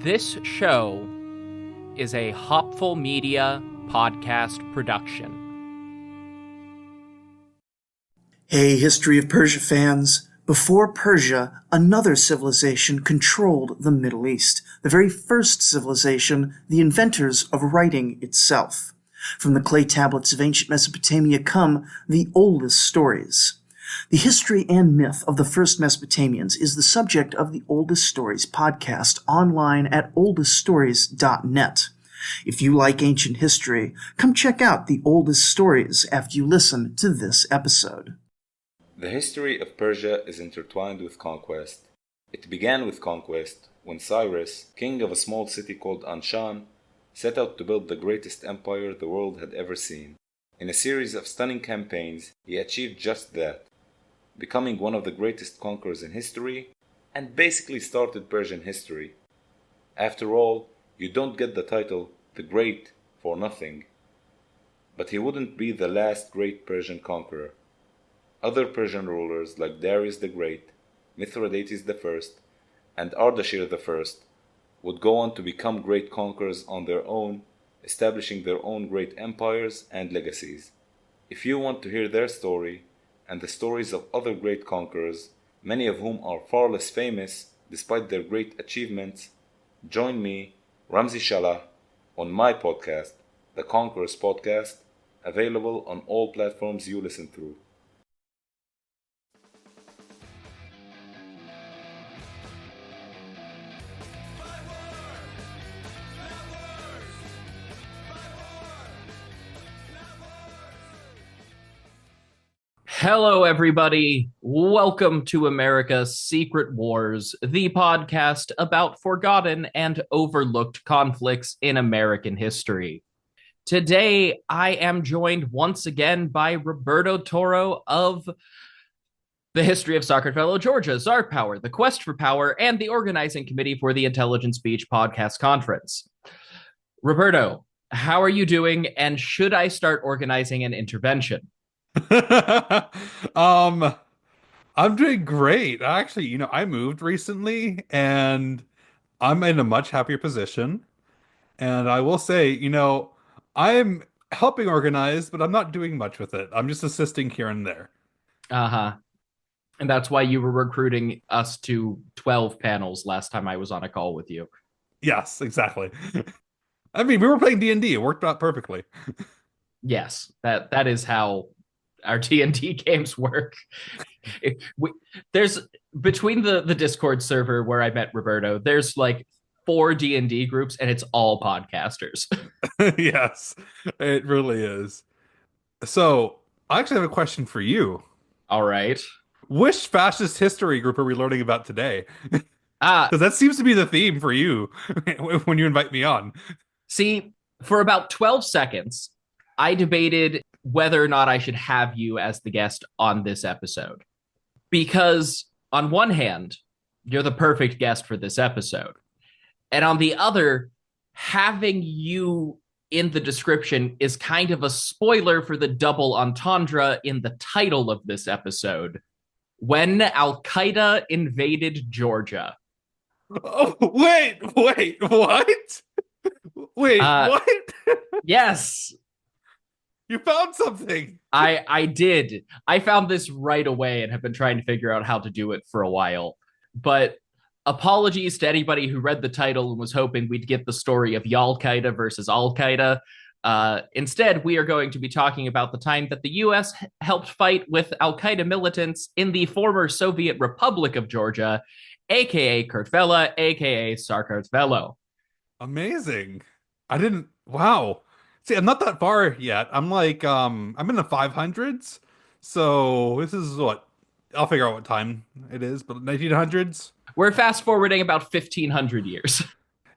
This show is a Hopful Media podcast production. Hey, History of Persia fans. Before Persia, another civilization controlled the Middle East, the very first civilization, the inventors of writing itself. From the clay tablets of ancient Mesopotamia come the oldest stories. The history and myth of the first Mesopotamians is the subject of the Oldest Stories podcast online at oldeststories.net. If you like ancient history, come check out the Oldest Stories after you listen to this episode. The history of Persia is intertwined with conquest. It began with conquest when Cyrus, king of a small city called Anshan, set out to build the greatest empire the world had ever seen. In a series of stunning campaigns, he achieved just that, becoming one of the greatest conquerors in history, and basically started Persian history. After all, you don't get the title the Great for nothing. But he wouldn't be the last great Persian conqueror. Other Persian rulers like Darius the Great, Mithridates I, and Ardashir I would go on to become great conquerors on their own, establishing their own great empires and legacies. If you want to hear their story, and the stories of other great conquerors, many of whom are far less famous despite their great achievements, join me, Ramzi Shalah, on my podcast, The Conquerors Podcast, available on all platforms you listen through. Hello, everybody. Welcome to America's Secret Wars, the podcast about forgotten and overlooked conflicts in American history. Today, I am joined once again by Roberto Toro of the History of Sacramento, Georgia, Czar Power, The Quest for Power, and the organizing committee for the Intelligence Beach Podcast Conference. Roberto, how are you doing, and should I start organizing an intervention? I'm doing great. Actually, I moved recently and I'm in a much happier position. And I will say, I'm helping organize, but I'm not doing much with it. I'm just assisting here and there. Uh-huh. And that's why you were recruiting us to 12 panels last time I was on a call with you. Yes, exactly. I mean, we were playing D&D. It worked out perfectly. Yes, that is how our D&D games work. There's between the Discord server where I met Roberto, there's like 4 D&D groups and it's all podcasters. Yes, it really is. So I actually have a question for you. All right. Which fascist history group are we learning about today? Ah, Because that seems to be the theme for you when you invite me on. see, for about 12 seconds, I debated whether or not I should have you as the guest on this episode. Because on one hand, you're the perfect guest for this episode. And on the other, having you in the description is kind of a spoiler for the double entendre in the title of this episode. When Al-Qaeda invaded Georgia. Oh, wait, what? Wait, what? Yes. You found something. I did. I found this right away and have been trying to figure out how to do it for a while. But apologies to anybody who read the title and was hoping we'd get the story of Al-Qaeda versus Al-Qaeda. Instead, we are going to be talking about the time that the U.S. helped fight with Al-Qaeda militants in the former Soviet Republic of Georgia, a.k.a. Kurtvela, a.k.a. Sakartvelo. Amazing. Wow. See, I'm not that far yet. I'm in the 500s. So this is what? I'll figure out what time it is, but 1900s? We're fast forwarding about 1,500 years.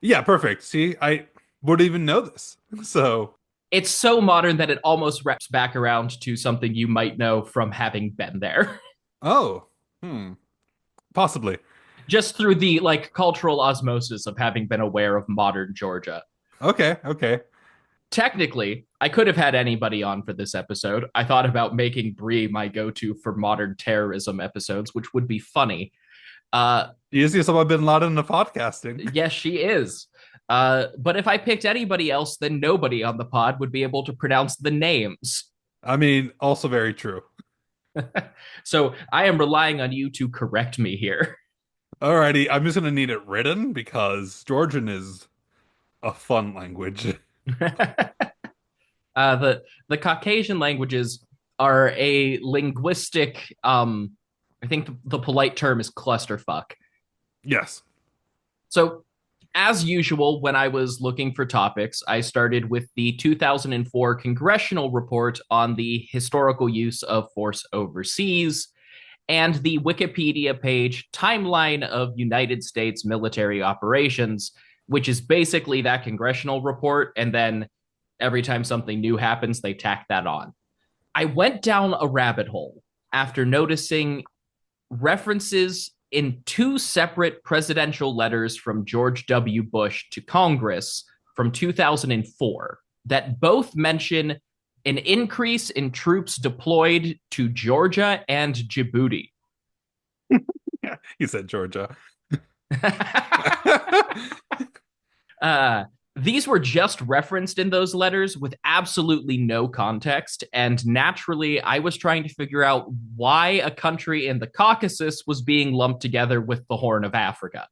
Yeah, perfect. See, I wouldn't even know this. So it's so modern that it almost wraps back around to something you might know from having been there. Oh, possibly. Just through the cultural osmosis of having been aware of modern Georgia. Okay. Technically, I could have had anybody on for this episode. I thought about making Bree my go-to for modern terrorism episodes, which would be funny. You see Osama bin Laden of podcasting. Yes, she is. But if I picked anybody else, then nobody on the pod would be able to pronounce the names. I mean, also very true. So I am relying on you to correct me here. Alrighty, I'm just gonna need it written because Georgian is a fun language. The Caucasian languages are a linguistic. I think the polite term is clusterfuck. Yes. So, as usual, when I was looking for topics, I started with the 2004 congressional report on the historical use of force overseas and the Wikipedia page timeline of United States military operations, which is basically that congressional report. And then every time something new happens, they tack that on. I went down a rabbit hole after noticing references in two separate presidential letters from George W. Bush to Congress from 2004 that both mention an increase in troops deployed to Georgia and Djibouti. Yeah, he said Georgia. uh, these were just referenced in those letters with absolutely no context. And naturally, I was trying to figure out why a country in the Caucasus was being lumped together with the Horn of Africa.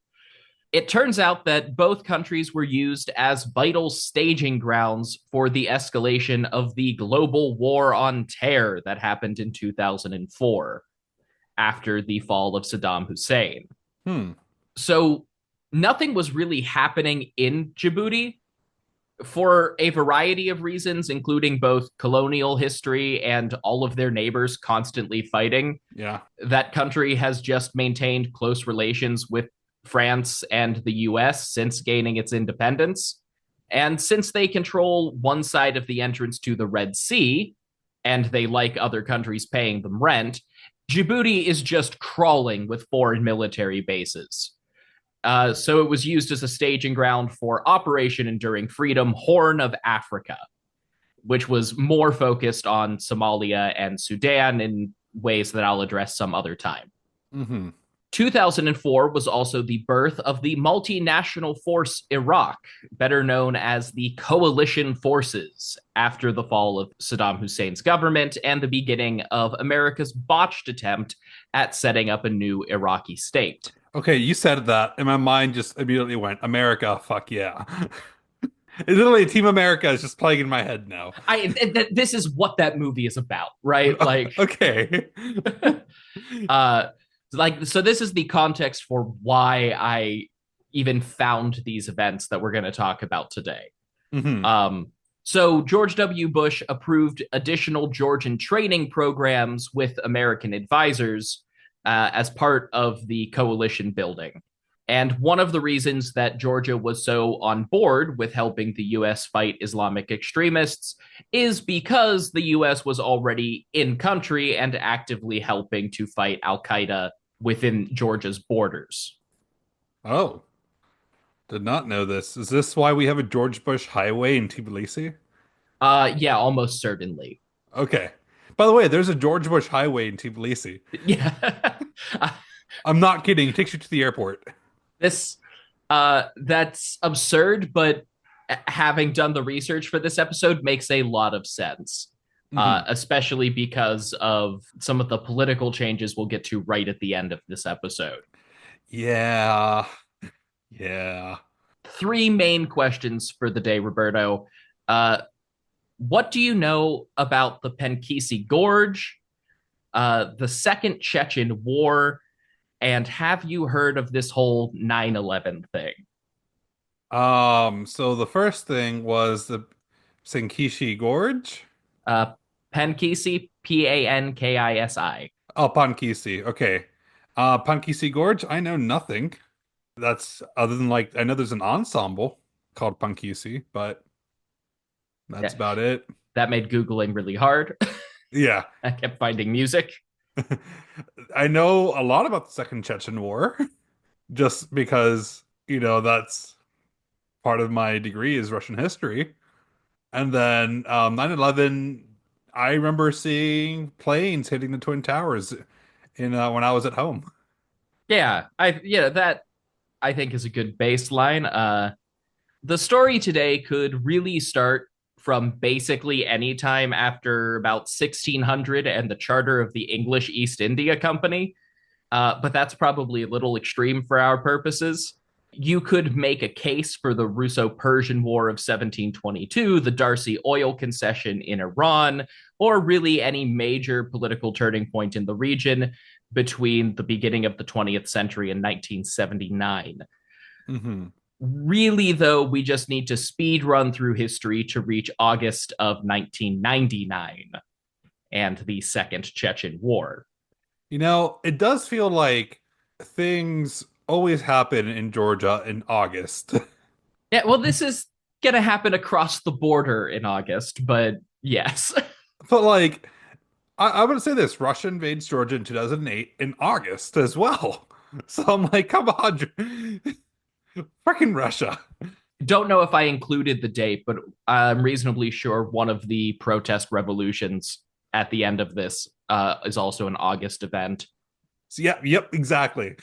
It turns out that both countries were used as vital staging grounds for the escalation of the global war on terror that happened in 2004 after the fall of Saddam Hussein. Hmm. So nothing was really happening in Djibouti for a variety of reasons, including both colonial history and all of their neighbors constantly fighting. Yeah. That country has just maintained close relations with France and the US since gaining its independence. And since they control one side of the entrance to the Red Sea, and they like other countries paying them rent, Djibouti is just crawling with foreign military bases. So it was used as a staging ground for Operation Enduring Freedom, Horn of Africa, which was more focused on Somalia and Sudan in ways that I'll address some other time. Mm-hmm. 2004 was also the birth of the multinational force Iraq, better known as the Coalition Forces, after the fall of Saddam Hussein's government and the beginning of America's botched attempt at setting up a new Iraqi state. Okay, you said that, and my mind just immediately went, America, fuck yeah. Literally, Team America is just playing in my head now. This is what that movie is about, right? Like, okay. So this is the context for why I even found these events that we're going to talk about today. Mm-hmm. So George W. Bush approved additional Georgian training programs with American advisors as part of the coalition building. And one of the reasons that Georgia was so on board with helping the US fight Islamic extremists is because the US was already in country and actively helping to fight Al-Qaeda within Georgia's borders. Oh, did not know this. Is this why we have a George Bush highway in Tbilisi? Yeah, almost certainly. Okay. By the way, there's a George Bush highway in Tbilisi. Yeah. I'm not kidding. It takes you to the airport. That's absurd, but having done the research for this episode makes a lot of sense. Especially because of some of the political changes we'll get to right at the end of this episode. Yeah. Yeah. Three main questions for the day, Roberto. What do you know about the Penkisi Gorge, the Second Chechen War, and have you heard of this whole 9/11 thing? So the first thing was the Senkishi Gorge. Penkisi, Pankisi. Oh, Pankisi. Okay. Pankisi Gorge, I know nothing. That's other than like I know there's an ensemble called Pankisi, but that's about it. That made Googling really hard. Yeah. I kept finding music. I know a lot about the Second Chechen War just because, that's part of my degree is Russian history. And then 9/11, I remember seeing planes hitting the Twin Towers in when I was at home. That I think is a good baseline. The story today could really start from basically any time after about 1600 and the charter of the English East India Company. But that's probably a little extreme for our purposes. You could make a case for the Russo-Persian War of 1722, the Darcy oil concession in Iran, or really any major political turning point in the region between the beginning of the 20th century and 1979. Mm-hmm. Really, though, we just need to speed run through history to reach August of 1999 and the Second Chechen War. It does feel like things always happen in Georgia in August. Yeah, well, this is going to happen across the border in August, but yes. But like, I would say this: Russia invades Georgia in 2008 in August as well. So I'm like, come on, freaking Russia. Don't know if I included the date, but I'm reasonably sure one of the protest revolutions at the end of this is also an August event. So, yeah, yep, exactly.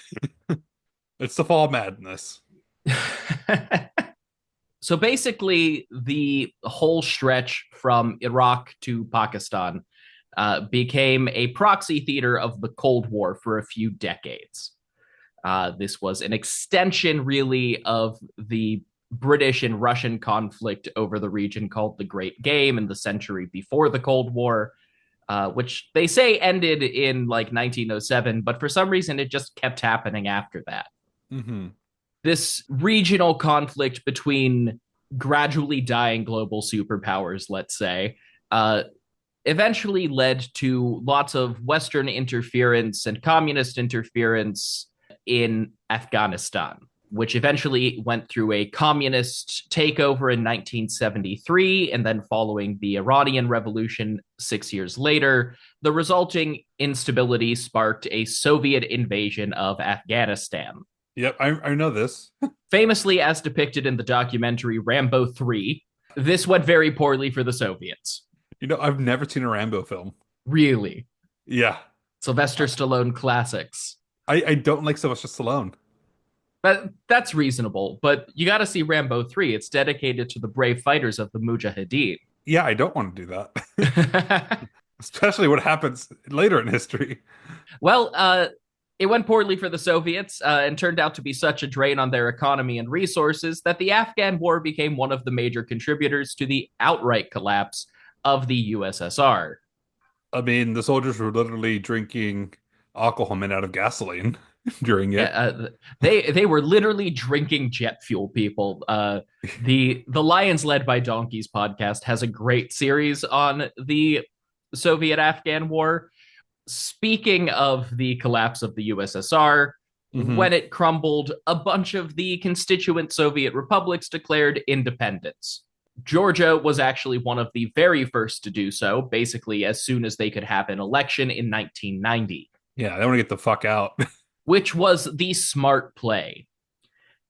It's the fall madness. So basically, the whole stretch from Iraq to Pakistan became a proxy theater of the Cold War for a few decades. This was an extension, really, of the British and Russian conflict over the region called the Great Game in the century before the Cold War, which they say ended in like 1907, but for some reason it just kept happening after that. Mm-hmm. This regional conflict between gradually dying global superpowers, let's say, eventually led to lots of Western interference and communist interference in Afghanistan, which eventually went through a communist takeover in 1973. And then, following the Iranian Revolution 6 years later, the resulting instability sparked a Soviet invasion of Afghanistan. Yep, I know this. Famously, as depicted in the documentary Rambo 3, this went very poorly for the Soviets. I've never seen a Rambo film. Really? Yeah. Sylvester Stallone classics. I don't like Sylvester Stallone. But that's reasonable. But you got to see Rambo 3. It's dedicated to the brave fighters of the Mujahideen. Yeah, I don't want to do that. Especially what happens later in history. Well, it went poorly for the Soviets and turned out to be such a drain on their economy and resources that the Afghan War became one of the major contributors to the outright collapse of the USSR. I mean, the soldiers were literally drinking alcohol made out of gasoline during it. Yeah, they were literally drinking jet fuel, people. The Lions Led by Donkeys podcast has a great series on the Soviet-Afghan War. Speaking of the collapse of the USSR, when it crumbled, a bunch of the constituent Soviet republics declared independence. Georgia was actually one of the very first to do so, basically as soon as they could have an election in 1990. Yeah, they want to get the fuck out. Which was the smart play.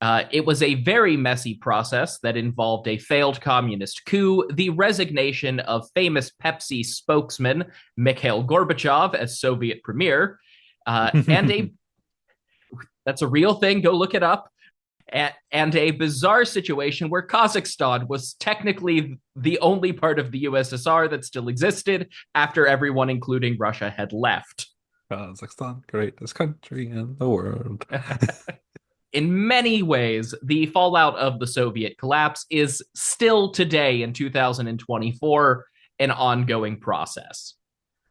It was a very messy process that involved a failed communist coup, the resignation of famous Pepsi spokesman Mikhail Gorbachev as Soviet premier, and that's a real thing, go look it up, and a bizarre situation where Kazakhstan was technically the only part of the USSR that still existed after everyone, including Russia, had left. Kazakhstan, greatest country in the world. In many ways, the fallout of the Soviet collapse is still today in 2024 an ongoing process.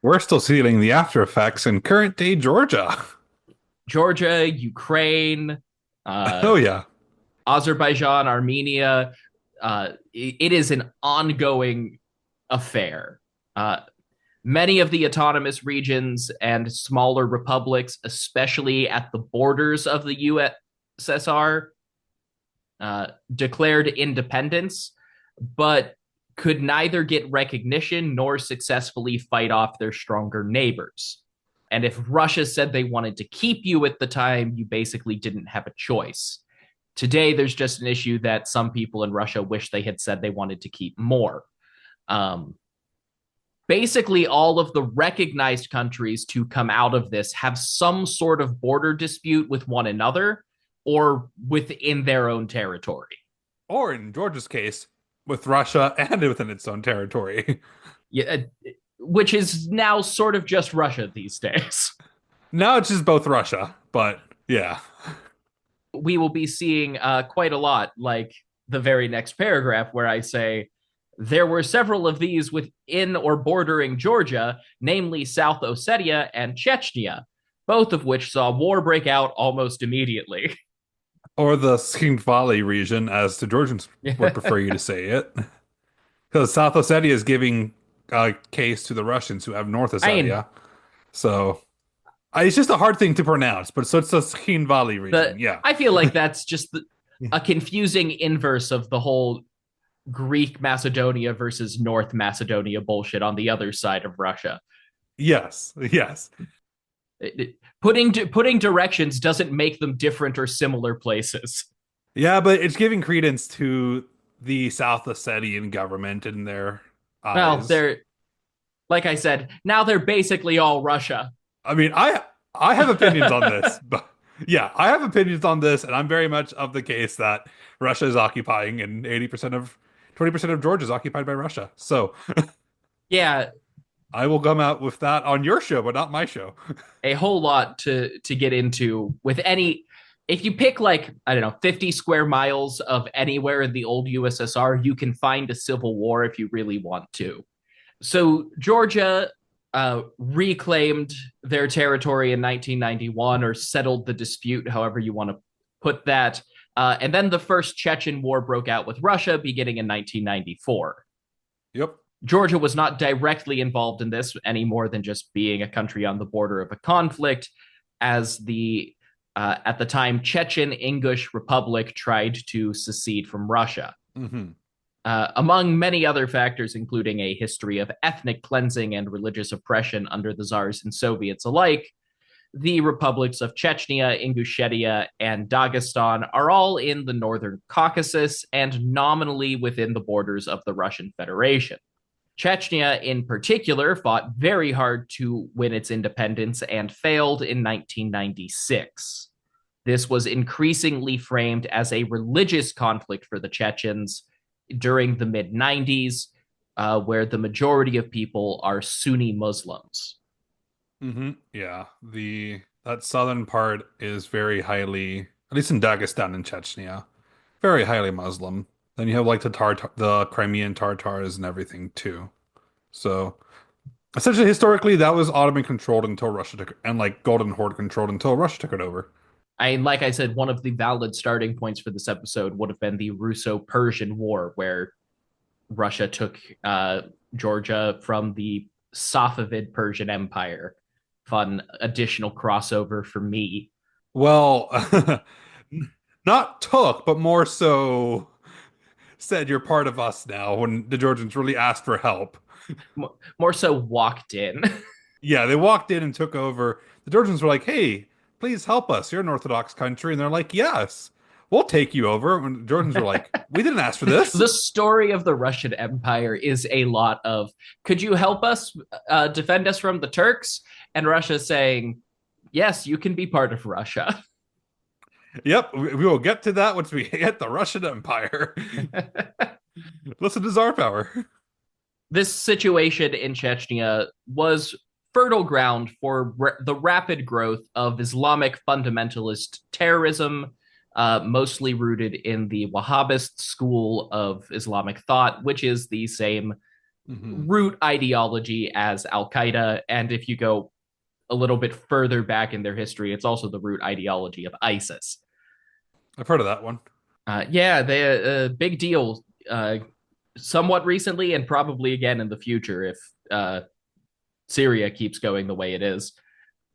We're still feeling the after effects in current day Georgia. Georgia, Ukraine, oh yeah, Azerbaijan, Armenia. It is an ongoing affair. Many of the autonomous regions and smaller republics, especially at the borders of the USSR, declared independence, but could neither get recognition nor successfully fight off their stronger neighbors. And if Russia said they wanted to keep you at the time, you basically didn't have a choice. Today, there's just an issue that some people in Russia wish they had said they wanted to keep more. basically all of the recognized countries to come out of this have some sort of border dispute with one another or within their own territory. Or in Georgia's case, with Russia and within its own territory. Yeah, which is now sort of just Russia these days. Now it's just both Russia, but yeah. We will be seeing quite a lot, like the very next paragraph, where I say, there were several of these within or bordering Georgia, namely South Ossetia and Chechnya, both of which saw war break out almost immediately. Or the Valley region, as the Georgians would prefer you to say it. Because South Ossetia is giving a case to the Russians who have North Ossetia. So it's just a hard thing to pronounce, but so it's the Valley region. Yeah. I feel like that's just a confusing inverse of the whole Greek Macedonia versus North Macedonia bullshit on the other side of Russia. Yes. Putting directions doesn't make them different or similar places. Yeah, but it's giving credence to the South Ossetian government in their eyes. Well, they're, like I said, now they're basically all Russia. I mean, I have opinions on this, but yeah, I have opinions on this, and I'm very much of the case that Russia is occupying, and 20% of Georgia is occupied by Russia. So, yeah, I will come out with that on your show, but not my show. A whole lot to get into with any. If you pick, like, I don't know, 50 square miles of anywhere in the old USSR, you can find a civil war if you really want to. So Georgia reclaimed their territory in 1991, or settled the dispute, however you want to put that. And then the first Chechen War broke out with Russia beginning in 1994. Yep. Georgia was not directly involved in this any more than just being a country on the border of a conflict, as the at the time Chechen Ingush Republic tried to secede from Russia. Mm-hmm. Among many other factors, including a history of ethnic cleansing and religious oppression under the Tsars and Soviets alike, the republics of Chechnya, Ingushetia, and Dagestan are all in the northern Caucasus and nominally within the borders of the Russian Federation. Chechnya, in particular, fought very hard to win its independence and failed in 1996. This was increasingly framed as a religious conflict for the Chechens during the mid-90s, where the majority of people are Sunni Muslims. Mm-hmm. Yeah, that southern part is very highly, at least in Dagestan and Chechnya, very highly Muslim. Then you have like the Crimean Tartars and everything too. So essentially, historically, that was Ottoman controlled until Russia took, and like Golden Horde controlled until Russia took it over. Like I said, one of the valid starting points for this episode would have been the Russo-Persian War, where Russia took Georgia from the Safavid Persian Empire. Fun additional crossover for me. Well, not took, but more so said you're part of us now when the Georgians really asked for help. More so walked in. Yeah, they walked in and took over. The Georgians were like, hey, please help us. You're an Orthodox country. And they're like, yes, we'll take you over. And the Georgians were like, we didn't ask for this. The story of the Russian Empire is a lot of, could you help us defend us from the Turks? And Russia saying, yes, you can be part of Russia. Yep, we will get to that once we hit the Russian Empire. Listen to Tsar power. This situation in Chechnya was fertile ground for the rapid growth of Islamic fundamentalist terrorism, mostly rooted in the Wahhabist school of Islamic thought, which is the same root ideology as Al-Qaeda. And if you go a little bit further back in their history, it's also the root ideology of ISIS. I've heard of that one. Yeah, they big deal. Somewhat recently, and probably again in the future if Syria keeps going the way it is.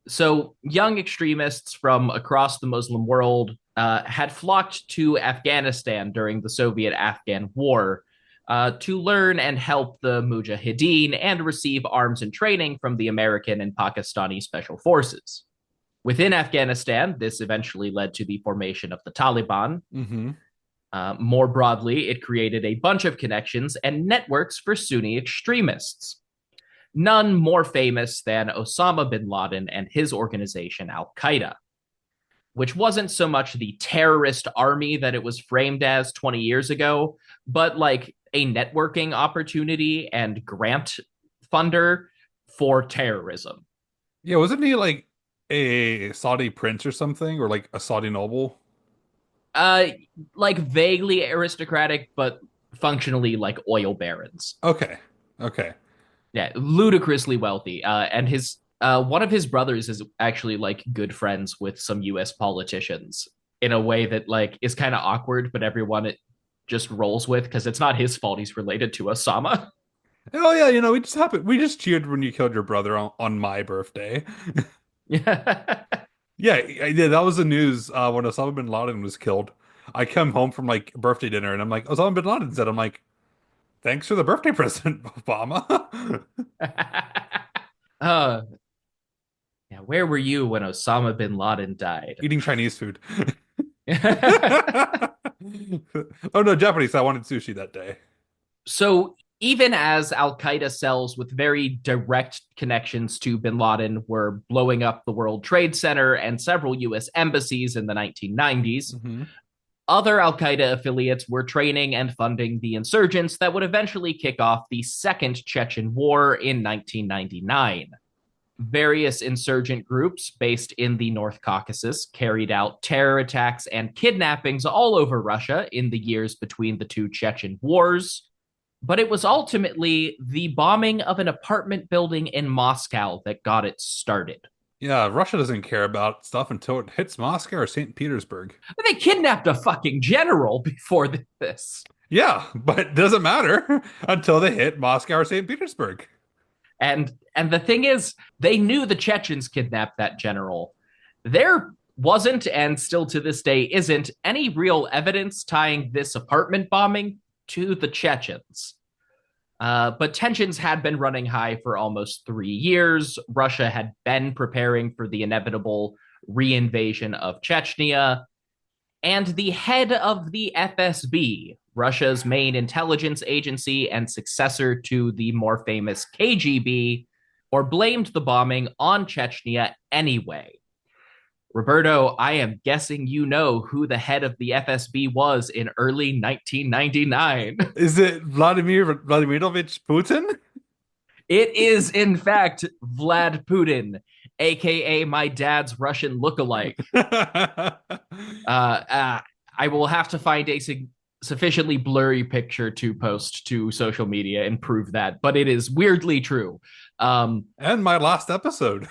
So young extremists from across the Muslim world had flocked to Afghanistan during the Soviet-Afghan War to learn and help the Mujahideen and receive arms and training from the American and Pakistani special forces. Within Afghanistan, this eventually led to the formation of the Taliban. More broadly, it created a bunch of connections and networks for Sunni extremists. none more famous than Osama bin Laden and his organization, Al-Qaeda, which wasn't so much the terrorist army that it was framed as 20 years ago, but like a networking opportunity and grant funder for terrorism. Yeah, wasn't he like a Saudi prince or something, or like a Saudi noble? Uh, like vaguely aristocratic, but functionally like oil barons. Okay, okay. Yeah, ludicrously wealthy. And his one of his brothers is actually like good friends with some U.S. politicians in a way that like is kind of awkward, but everyone it just rolls with because it's not his fault he's related to Osama. Oh yeah, we just cheered when you killed your brother on my birthday. Yeah. Yeah, yeah, that was the news when Osama bin Laden was killed. I come home from like birthday dinner and I'm like, Osama bin Laden said, I'm like, thanks for the birthday present, Obama. uh, yeah, where were you when Osama bin Laden died? Eating Chinese food. Oh no, Japanese. I wanted sushi that day. So even as Al Qaeda cells with very direct connections to bin Laden were blowing up the World Trade Center and several US embassies in the 1990s, Hmm. other Al Qaeda affiliates were training and funding the insurgents that would eventually kick off the Second Chechen War in 1999. Various insurgent groups based in the North Caucasus carried out terror attacks and kidnappings all over Russia in the years between the two Chechen wars. But it was ultimately the bombing of an apartment building in Moscow that got it started. Yeah, Russia doesn't care about stuff until it hits Moscow or St. Petersburg. They kidnapped a fucking general before this. Yeah, but it doesn't matter until they hit Moscow or St. Petersburg. And the thing is, they knew the Chechens kidnapped that general. There wasn't, and still to this day isn't, any real evidence tying this apartment bombing to the Chechens. But tensions had been running high for almost 3 years. Russia had been preparing for the inevitable reinvasion of Chechnya. And the head of the FSB, Russia's main intelligence agency and successor to the more famous KGB, or blamed the bombing on Chechnya anyway. Roberto, I am guessing you know who the head of the FSB was in early 1999. Is it Vladimir Vladimirovich Putin? It is, in fact, Vlad Putin, aka my dad's Russian lookalike. I will have to find a sufficiently blurry picture to post to social media and prove that, but it is weirdly true. And my last episode,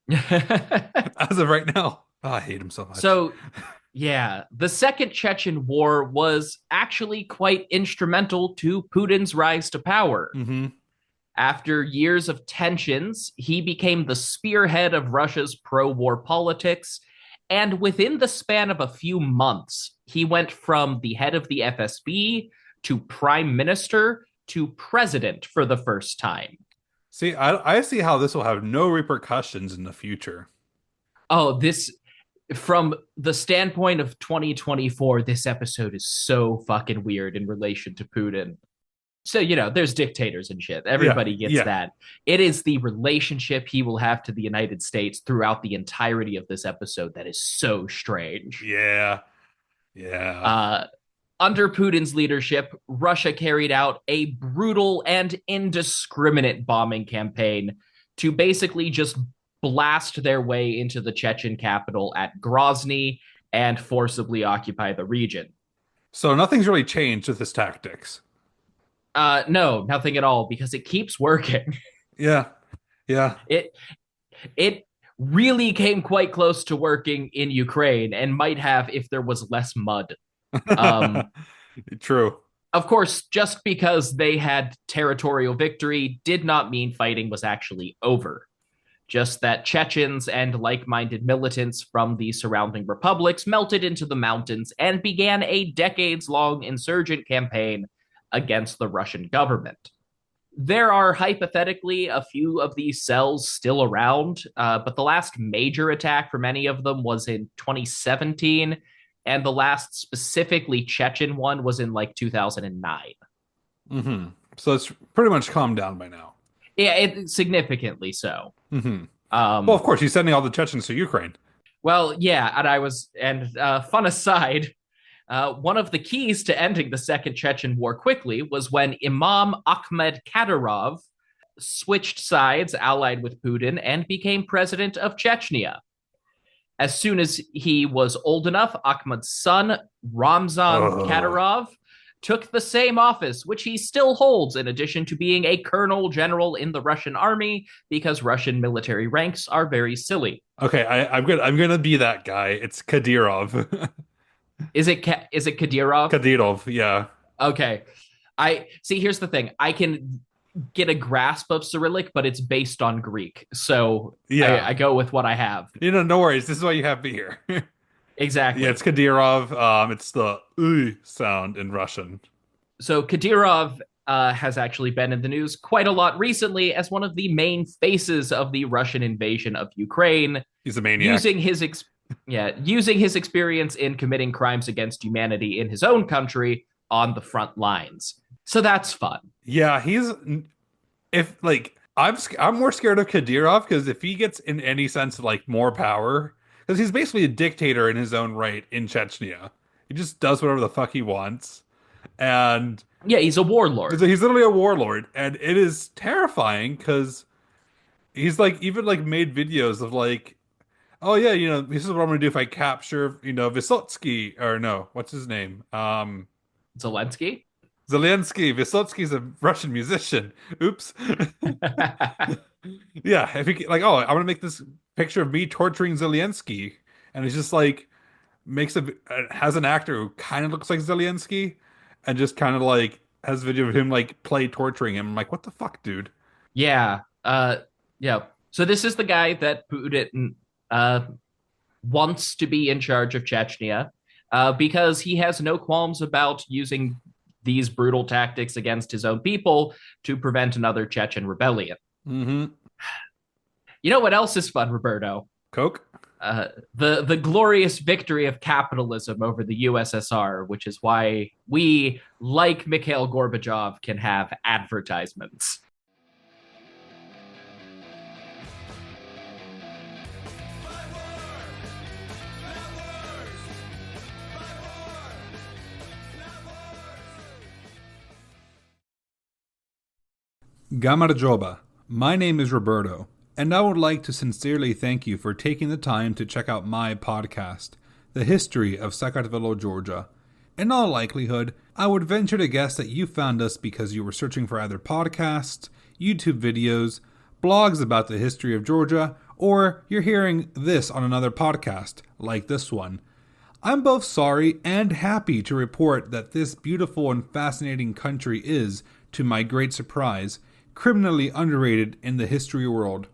as of right now. Oh, I hate him so much. So, yeah, the Second Chechen War was actually quite instrumental to Putin's rise to power. Hmm. After years of tensions, he became the spearhead of Russia's pro war politics. And within the span of a few months, he went from the head of the FSB to prime minister to president for the first time. See, I see how this will have no repercussions in the future. Oh, this, from the standpoint of 2024, this episode is so fucking weird in relation to Putin. So, there's dictators and shit. Everybody gets yeah. that. It is the relationship he will have to the United States throughout the entirety of this episode that is so strange. Yeah. Yeah. Under Putin's leadership, Russia carried out a brutal and indiscriminate bombing campaign to basically just blast their way into the Chechen capital at Grozny and forcibly occupy the region. So nothing's really changed with his tactics. No, nothing at all, because it keeps working. Yeah. Yeah. It really came quite close to working in Ukraine and might have if there was less mud. True. Of course, just because they had territorial victory did not mean fighting was actually over. Just that Chechens and like-minded militants from the surrounding republics melted into the mountains and began a decades-long insurgent campaign against the Russian government. There are hypothetically a few of these cells still around, but the last major attack from any of them was in 2017, and the last specifically Chechen one was in like 2009. Hmm. So it's pretty much calmed down by now. Yeah, significantly so. Hmm. Well, Um, of course, he's sending all the Chechens to Ukraine. well, yeah, fun aside, one of the keys to ending the Second Chechen War quickly was when Imam Ahmed Kadyrov switched sides, allied with Putin, and became president of Chechnya. As soon as he was old enough, Ahmed's son, Ramzan Oh, Kadyrov, took the same office, which he still holds, in addition to being a colonel general in the Russian army, because Russian military ranks are very silly. okay. I'm gonna be that guy. It's Kadyrov. Is it Kadyrov? Kadyrov. Yeah. Okay. I see. Here's the thing. I can get a grasp of Cyrillic, but it's based on Greek, so Yeah. I go with what I have. No worries. This is why you have me here. Yeah, it's Exactly. Kadyrov. It's the sound in Russian. So Kadyrov has actually been in the news quite a lot recently as one of the main faces of the Russian invasion of Ukraine, He's a maniac. using his using his experience in committing crimes against humanity in his own country on the front lines. So that's fun. Yeah, he's if like I'm more scared of Kadyrov because if he gets in any sense of like more power, because he's basically a dictator in his own right in Chechnya. He just does whatever the fuck he wants, and Yeah, he's a warlord. he's literally a warlord, and it is terrifying because he's like even like made videos of like, oh yeah, this is what I'm gonna do if I capture Vysotsky or no, what's his name? Zelensky. Zelensky. Vysotsky's a Russian musician. Oops. Yeah, if he like, oh, I want to make this picture of me torturing Zelensky, and it's just like has an actor who kind of looks like Zelensky, and just kind of like has a video of him like play torturing him. I'm like, what the fuck, dude? Yeah. Yeah. So this is the guy that Putin uh wants to be in charge of Chechnya, because he has no qualms about using these brutal tactics against his own people to prevent another Chechen rebellion. Mm-hmm. You know what else is fun, Roberto? Coke. The glorious victory of capitalism over the USSR, which is why we, like Mikhail Gorbachev, can have advertisements. Gamarjoba. My name is Roberto, and I would like to sincerely thank you for taking the time to check out my podcast, The History of Sakartvelo, Georgia. In all likelihood, I would venture to guess that you found us because you were searching for either podcasts, YouTube videos, blogs about the history of Georgia, or you're hearing this on another podcast, like this one. I'm both sorry and happy to report that this beautiful and fascinating country is, to my great surprise, criminally underrated in the history world.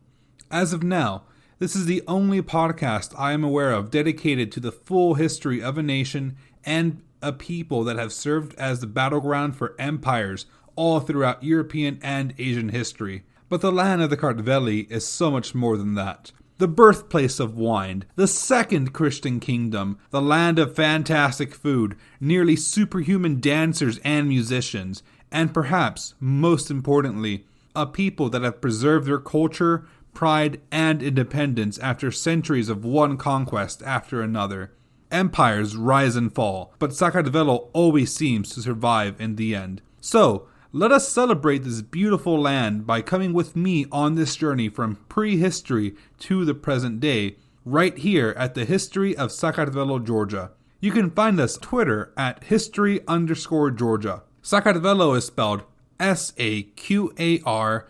As of now, this is the only podcast I am aware of dedicated to the full history of a nation and a people that have served as the battleground for empires all throughout European and Asian history. But the land of the Kartveli is so much more than that. The birthplace of wine, the second Christian kingdom, the land of fantastic food, nearly superhuman dancers and musicians, and perhaps, most importantly, a people that have preserved their culture, pride, and independence after centuries of one conquest after another. Empires rise and fall, but Sakartvelo always seems to survive in the end. So, let us celebrate this beautiful land by coming with me on this journey from prehistory to the present day, right here at the History of Sakartvelo, Georgia. You can find us on Twitter at history_Georgia. Sakartvelo is spelled Sakartvelo.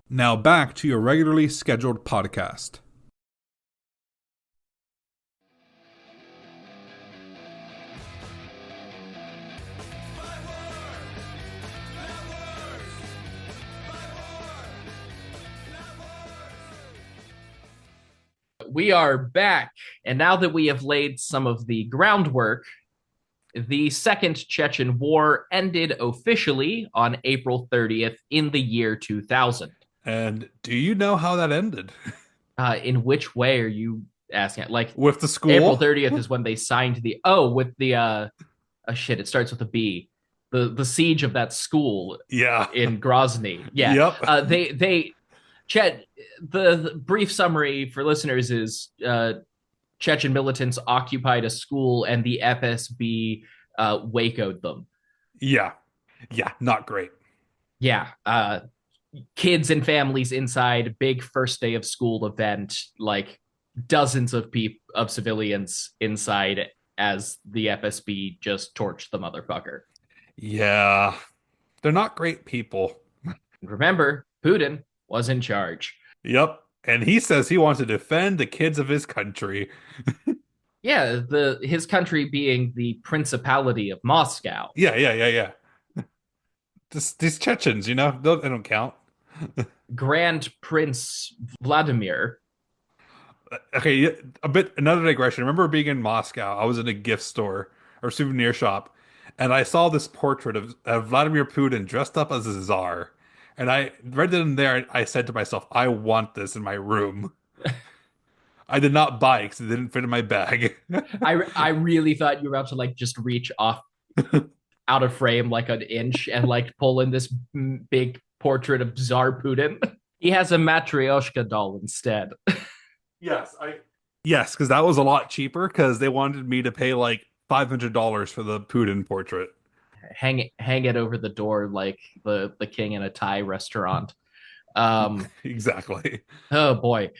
Now back to your regularly scheduled podcast. We are back, and now that we have laid some of the groundwork, the Second Chechen War ended officially on April 30th in the year 2000. And do you know how that ended? In which way are you asking? Like, With the school? April 30th is when they signed the, oh, with the, shit, it starts with a B. the siege of that school Yeah. in Grozny. Yeah, Yep. they Chet. The brief summary for listeners is Chechen militants occupied a school and the FSB Wacoed them. Yeah. Yeah. Not great. Yeah, kids and families inside, big first day of school event, like dozens of civilians inside as the FSB just torched the motherfucker. Yeah. They're not great people. Remember, Putin was in charge. Yep. And he says he wants to defend the kids of his country. Yeah, the his country being the Principality of Moscow. Yeah, yeah, yeah, yeah. These Chechens, they don't count. Grand Prince Vladimir. Okay, another digression. I remember being in Moscow. I was in a gift store or souvenir shop, and I saw this portrait of Vladimir Putin dressed up as a czar. And I read it in there, and I said to myself, I want this in my room. I did not buy it because it didn't fit in my bag. I really thought you were about to like just reach off out of frame like an inch and like pull in this big portrait of Tsar Putin. He has a Matryoshka doll instead. Yes, yes, because that was a lot cheaper because they wanted me to pay like $500 for the Putin portrait. Hang it over the door like the king in a Thai restaurant. Exactly. Oh boy.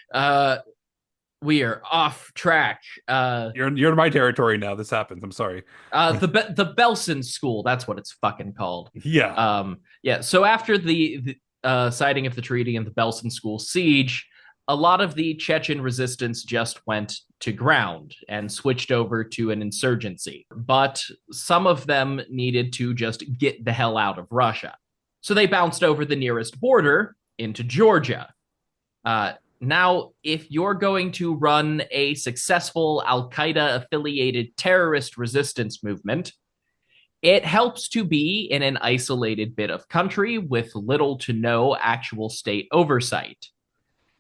We are off track. You're in my territory now. This happens. I'm sorry. The Belsen School, that's what it's fucking called. Yeah. Yeah. So after the signing of the treaty and the Belsen School siege, a lot of the Chechen resistance just went to ground and switched over to an insurgency. But some of them needed to just get the hell out of Russia. So they bounced over the nearest border into Georgia. Now, if you're going to run a successful Al-Qaeda affiliated terrorist resistance movement, it helps to be in an isolated bit of country with little to no actual state oversight,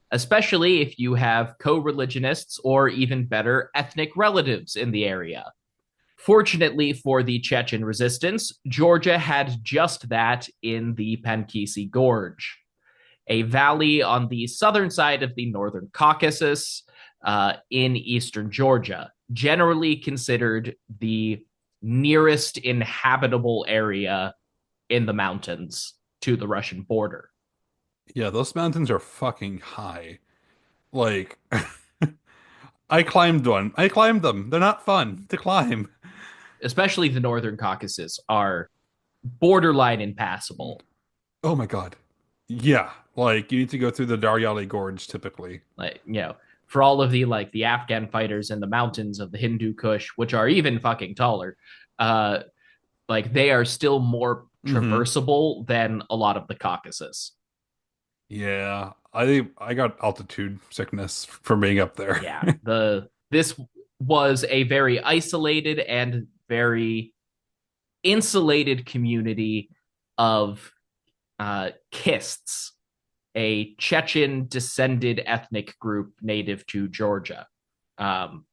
especially if you have co-religionists or even better, ethnic relatives in the area. Fortunately for the Chechen resistance, Georgia had just that in the Pankisi Gorge, a valley on the southern side of the Northern Caucasus in eastern Georgia, generally considered the nearest inhabitable area in the mountains to the Russian border. Yeah, those mountains are fucking high. Like, I climbed one. I climbed them. They're not fun to climb. Especially the Northern Caucasus are borderline impassable. Oh my God. Yeah, like you need to go through the Daryali Gorge typically. Like, for all of the Afghan fighters in the mountains of the Hindu Kush, which are even fucking taller, like they are still more traversable than a lot of the Caucasus. Yeah, I got altitude sickness from being up there. Yeah, this was a very isolated and very insulated community of Kists, a Chechen descended ethnic group native to Georgia. Haven't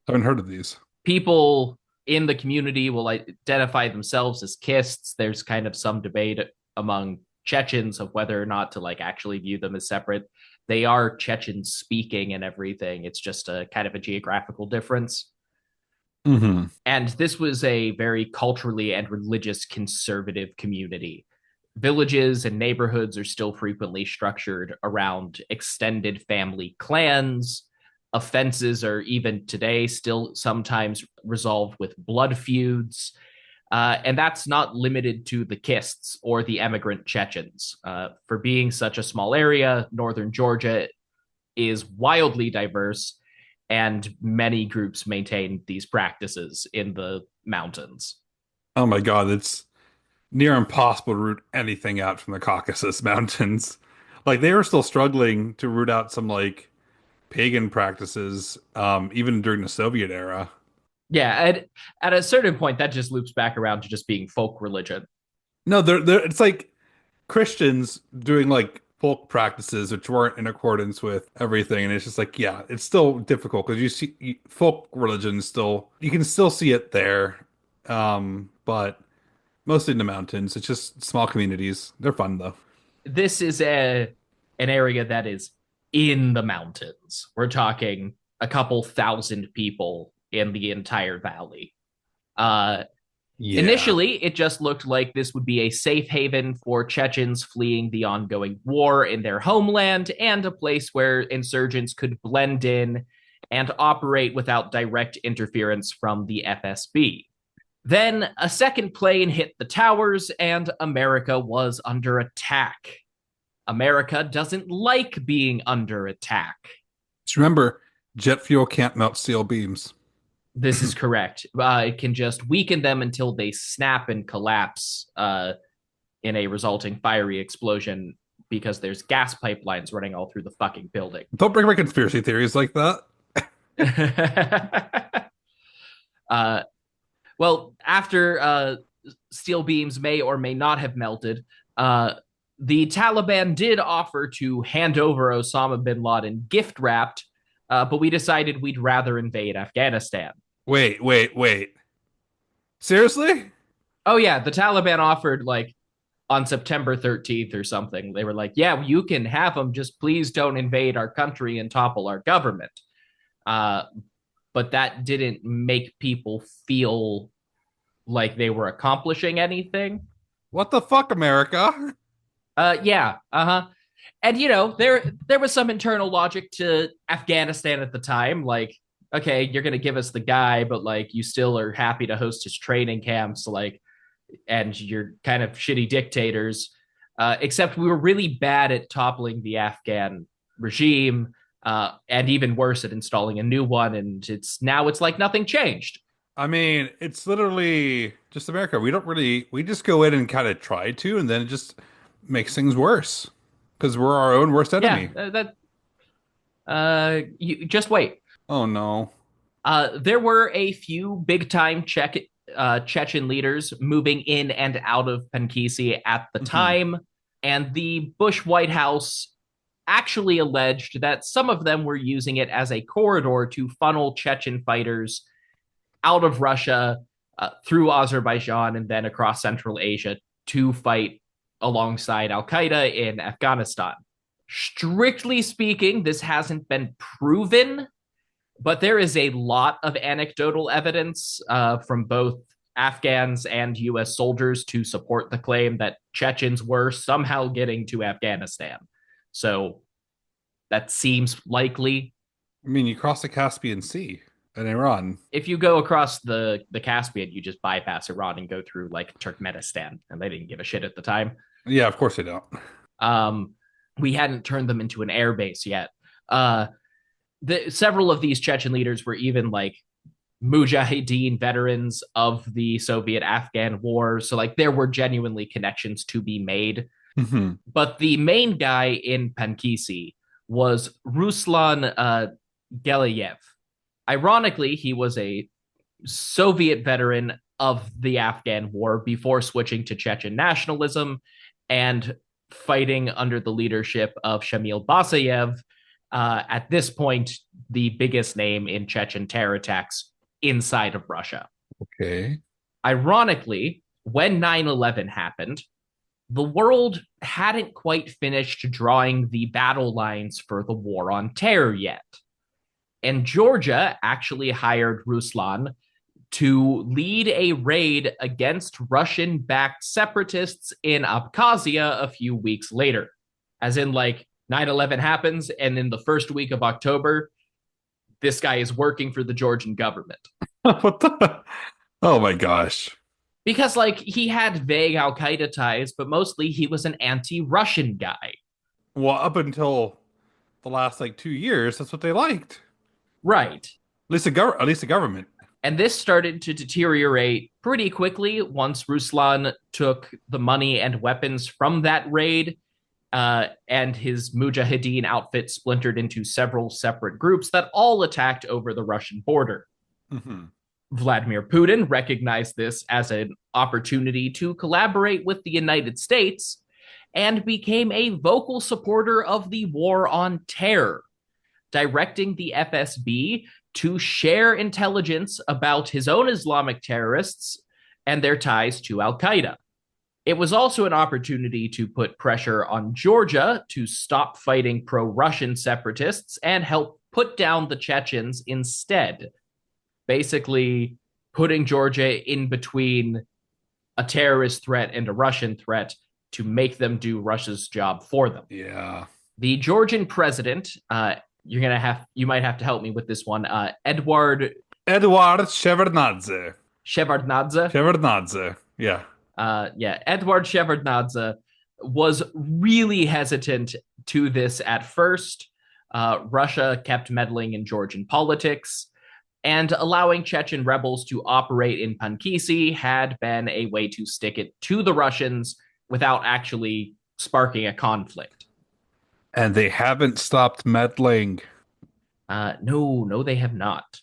heard of these. People in the community will identify themselves as Kists. There's kind of some debate among Chechens of whether or not to like actually view them as separate. They are Chechen speaking and everything. It's just a kind of a geographical difference. And this was a very culturally and religious conservative community. Villages and neighborhoods are still frequently structured around extended family clans. Offenses are even today still sometimes resolved with blood feuds. And that's not limited to the Kists or the emigrant Chechens. For being such a small area, northern Georgia is wildly diverse, and many groups maintain these practices in the mountains. Oh my God, it's near impossible to root anything out from the Caucasus Mountains. Like they were still struggling to root out some like pagan practices, even during the Soviet era. Yeah, at a certain point, that just loops back around to just being folk religion. No, it's like Christians doing like folk practices which weren't in accordance with everything, and it's just like, yeah, it's still difficult because folk religion still, you can still see it there, but Mostly in the mountains. It's just small communities. They're fun though. This is an area that is in the mountains. We're talking a couple thousand people in the entire valley. Uh, Yeah. Initially, it just looked like this would be a safe haven for Chechens fleeing the ongoing war in their homeland and a place where insurgents could blend in and operate without direct interference from the FSB. Then a second plane hit the towers and America was under attack. America doesn't like being under attack. Just remember, jet fuel can't melt steel beams. This is correct. It can just weaken them until they snap and collapse in a resulting fiery explosion because there's gas pipelines running all through the fucking building. Don't bring my conspiracy theories like that. uh, well, after steel beams may or may not have melted, the Taliban did offer to hand over Osama bin Laden gift wrapped, but we decided we'd rather invade Afghanistan. Wait. Seriously? Oh, yeah, the Taliban offered like on September 13th or something. They were like, yeah, you can have them, just please don't invade our country and topple our government. Uh, but that didn't make people feel like they were accomplishing anything. What the fuck, America? Yeah, uh-huh. And you know, there was some internal logic to Afghanistan at the time, like, okay, you're gonna give us the guy, but like you still are happy to host his training camps, like, and you're kind of shitty dictators. Except we were really bad at toppling the Afghan regime, and even worse at installing a new one, and it's like nothing changed. I mean, it's literally just America. We just go in and kind of try to, and then it just makes things worse because we're our own worst Yeah, enemy. you just wait. Oh no. There were a few big time Chechen leaders moving in and out of Pankisi at the Mhm. time, and the Bush White House actually alleged that some of them were using it as a corridor to funnel Chechen fighters out of Russia, through Azerbaijan, and then across Central Asia to fight alongside Al-Qaeda in Afghanistan. Strictly speaking, this hasn't been proven, but there is a lot of anecdotal evidence from both Afghans and US soldiers to support the claim that Chechens were somehow getting to Afghanistan. So that seems likely. I mean, you cross the Caspian Sea in Iran. If you go across the Caspian, you just bypass Iran and go through like Turkmenistan, and they didn't give a shit at the time. Yeah, of course they don't. Um, we hadn't turned them into an air base yet. Several of these Chechen leaders were even like Mujahideen veterans of the Soviet-Afghan War, so like there were genuinely connections to be made. Mhm. But the main guy in Pankisi was Ruslan Gelayev. Ironically, he was a Soviet veteran of the Afghan War before switching to Chechen nationalism and fighting under the leadership of Shamil Basayev, at this point, the biggest name in Chechen terror attacks inside of Russia. Okay. Ironically, when 9/11 happened, the world hadn't quite finished drawing the battle lines for the war on terror yet. And Georgia actually hired Ruslan to lead a raid against Russian-backed separatists in Abkhazia a few weeks later. As in, like, 9/11 happens, and in the first week of October, this guy is working for the Georgian government. What the? Oh my gosh. Because, like, he had vague Al-Qaeda ties, but mostly he was an anti-Russian guy. Well, up until the last like 2 years, that's what they liked. Right. At least the government. And this started to deteriorate pretty quickly once Ruslan took the money and weapons from that raid, and his Mujahideen outfit splintered into several separate groups that all attacked over the Russian border. Mhm. Vladimir Putin recognized this as an opportunity to collaborate with the United States and became a vocal supporter of the war on terror, directing the FSB to share intelligence about his own Islamic terrorists and their ties to Al-Qaeda. It was also an opportunity to put pressure on Georgia to stop fighting pro-Russian separatists and help put down the Chechens instead, basically putting Georgia in between a terrorist threat and a Russian threat to make them do Russia's job for them. Yeah. The Georgian president, you might have to help me with this one. Eduard Shevardnadze. Shevardnadze. Shevardnadze. Yeah. Eduard Shevardnadze was really hesitant to this at first. Russia kept meddling in Georgian politics, and allowing Chechen rebels to operate in Pankisi had been a way to stick it to the Russians without actually sparking a conflict. And they haven't stopped meddling. No, they have not.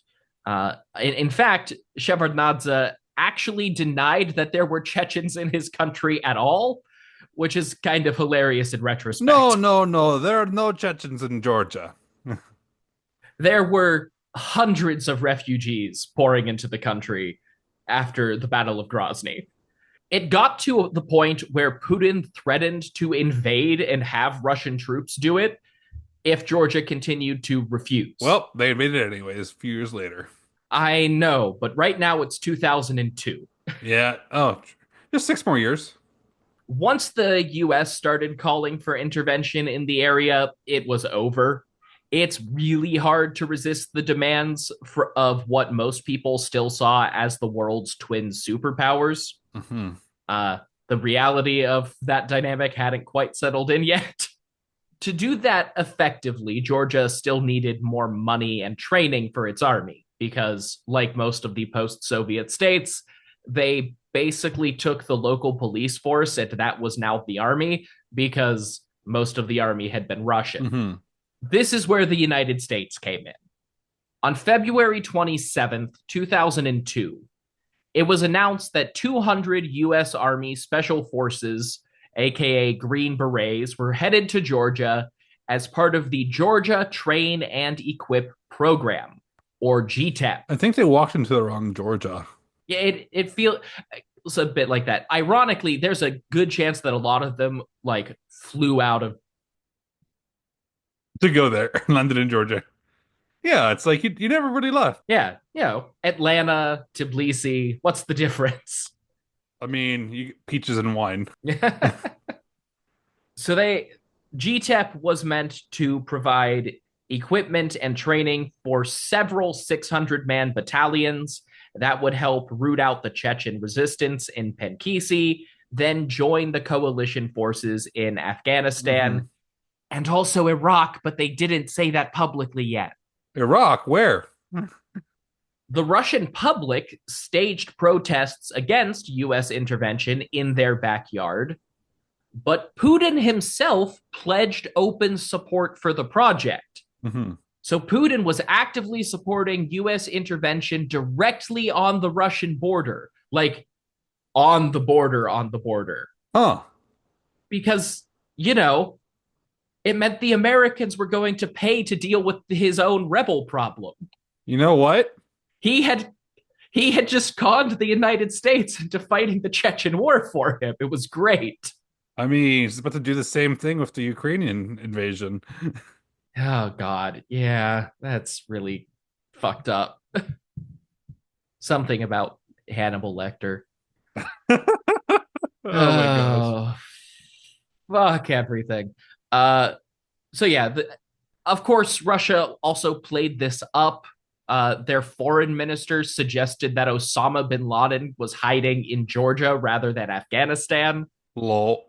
In fact, Shevardnadze actually denied that there were Chechens in his country at all, which is kind of hilarious in retrospect. No. There are no Chechens in Georgia. There were hundreds of refugees pouring into the country after the Battle of Grozny. It got to the point where Putin threatened to invade and have Russian troops do it if Georgia continued to refuse. Well, they made it anyways, a few years later. I know, but right now it's 2002. Yeah. Oh, just 6 more years. Once the US started calling for intervention in the area, it was over. It's really hard to resist the demands of what most people still saw as the world's twin superpowers. Mm-hmm. The reality of that dynamic hadn't quite settled in yet. To do that effectively, Georgia still needed more money and training for its army because, like most of the post-Soviet states, they basically took the local police force and that was now the army because most of the army had been Russian. Mm-hmm. This is where the United States came in. On February 27th, 2002, it was announced that 200 U.S. Army Special Forces, aka Green Berets, were headed to Georgia as part of the Georgia Train and Equip Program, or GTEP. I think they walked into the wrong Georgia. Yeah, it feels a bit like that. Ironically, there's a good chance that a lot of them like flew out of to go there, landed in Georgia. Yeah, it's like you never really left. Yeah, Atlanta, Tbilisi. What's the difference? I mean, peaches and wine. So GTEP was meant to provide equipment and training for several 600-man battalions that would help root out the Chechen resistance in Pankisi, then join the coalition forces in Afghanistan and also Iraq, but they didn't say that publicly yet. Iraq, where? The Russian public staged protests against U.S. intervention in their backyard, but Putin himself pledged open support for the project. Mm-hmm. So Putin was actively supporting U.S. intervention directly on the Russian border, like on the border. Huh. Because, it meant the Americans were going to pay to deal with his own rebel problem. You know what? He had just conned the United States into fighting the Chechen war for him. It was great. I mean, he's about to do the same thing with the Ukrainian invasion. Oh, God. Yeah, that's really fucked up. Something about Hannibal Lecter. Oh, my gosh. Fuck everything. So yeah, of course, Russia also played this up. Their foreign ministers suggested that Osama bin Laden was hiding in Georgia rather than Afghanistan. Lol.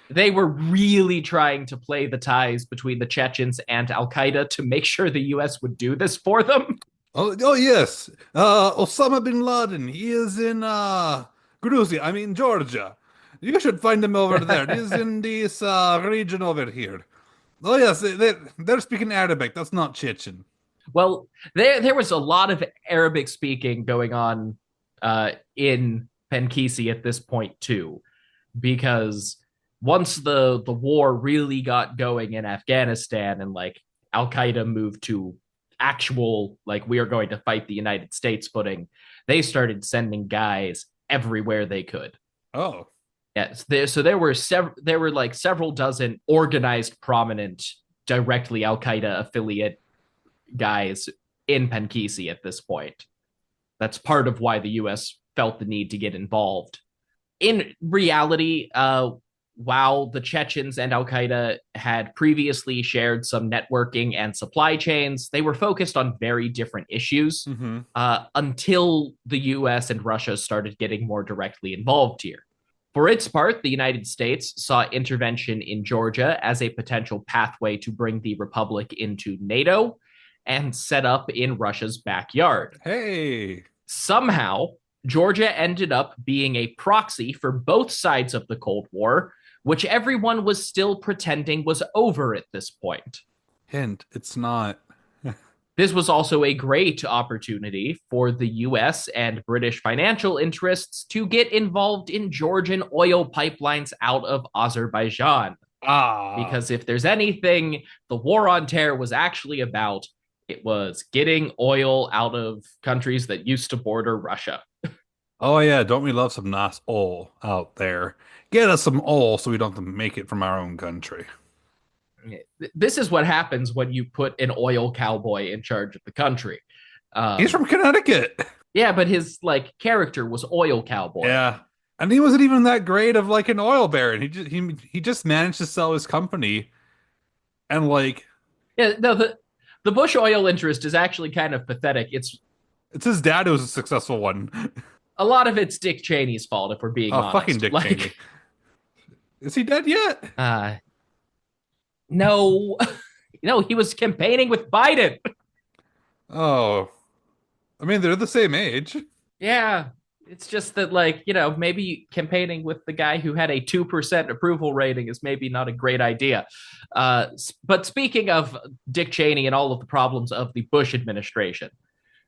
They were really trying to play the ties between the Chechens and Al-Qaeda to make sure the U.S. would do this for them. Oh yes. Osama bin Laden. He is in Georgia. You should find him over there. He's in this region over here. Oh yes, they're speaking Arabic. That's not Chechen. Well, there was a lot of Arabic speaking going on in Pankisi at this point too, because once the war really got going in Afghanistan and like Al-Qaeda moved to actual like we are going to fight the United States footing, they started sending guys everywhere they could. Oh. Yes, there were several dozen organized, prominent, directly Al Qaeda affiliate guys in Pankisi at this point. That's part of why the U.S. felt the need to get involved. In reality, while the Chechens and Al Qaeda had previously shared some networking and supply chains, they were focused on very different issues until the US and Russia started getting more directly involved here. For its part, the United States saw intervention in Georgia as a potential pathway to bring the republic into NATO and set up in Russia's backyard. Hey. Somehow, Georgia ended up being a proxy for both sides of the Cold War, which everyone was still pretending was over at this point. Hint, it's not. This was also a great opportunity for the US and British financial interests to get involved in Georgian oil pipelines out of Azerbaijan. Because if there's anything the War on Terror was actually about, it was getting oil out of countries that used to border Russia. Oh yeah, don't we love some nice oil out there? Get us some oil so we don't have to make it from our own country. This is what happens when you put an oil cowboy in charge of the country. He's from Connecticut. Yeah, but his character was oil cowboy. Yeah, and he wasn't even that great of an oil baron. He just managed to sell his company, and yeah, no, the Bush oil interest is actually kind of pathetic. It's his dad who was a successful one. A lot of it's Dick Cheney's fault, if we're being honest. Fucking Dick Cheney. Is he dead yet? No. No, he was campaigning with Biden. Oh. I mean, they're the same age. Yeah. It's just that, maybe campaigning with the guy who had a 2% approval rating is maybe not a great idea. But speaking of Dick Cheney and all of the problems of the Bush administration,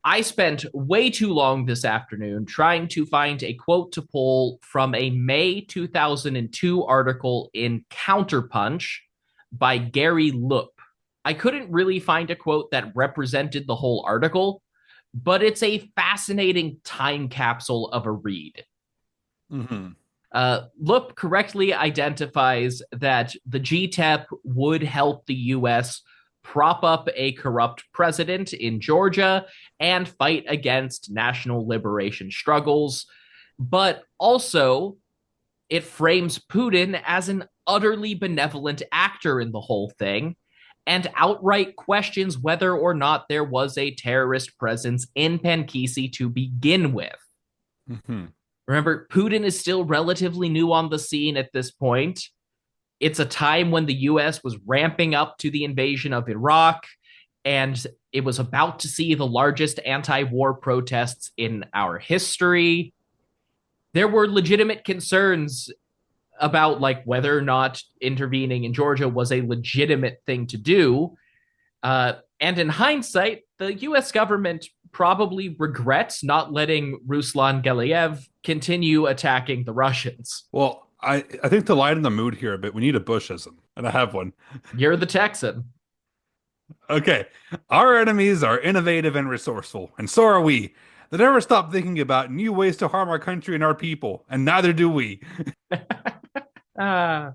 I spent way too long this afternoon trying to find a quote to pull from a May 2002 article in Counterpunch by Gary Loop. I couldn't really find a quote that represented the whole article, but it's a fascinating time capsule of a read. Loop correctly identifies that the GTEP would help the U.S. prop up a corrupt president in Georgia and fight against national liberation struggles, but also it frames Putin as an utterly benevolent actor in the whole thing and outright questions whether or not there was a terrorist presence in Pankisi to begin with. Remember, Putin is still relatively new on the scene at this point. It's a time when the U.S. was ramping up to the invasion of Iraq, and it was about to see the largest anti-war protests in our history. There were legitimate concerns about whether or not intervening in Georgia was a legitimate thing to do. And in hindsight, the U.S. government probably regrets not letting Ruslan Galiyev continue attacking the Russians. Well, I think to lighten the mood here a bit, we need a Bushism, and I have one. You're the Texan. Okay. Our enemies are innovative and resourceful, and so are we. They never stop thinking about new ways to harm our country and our people, and neither do we. That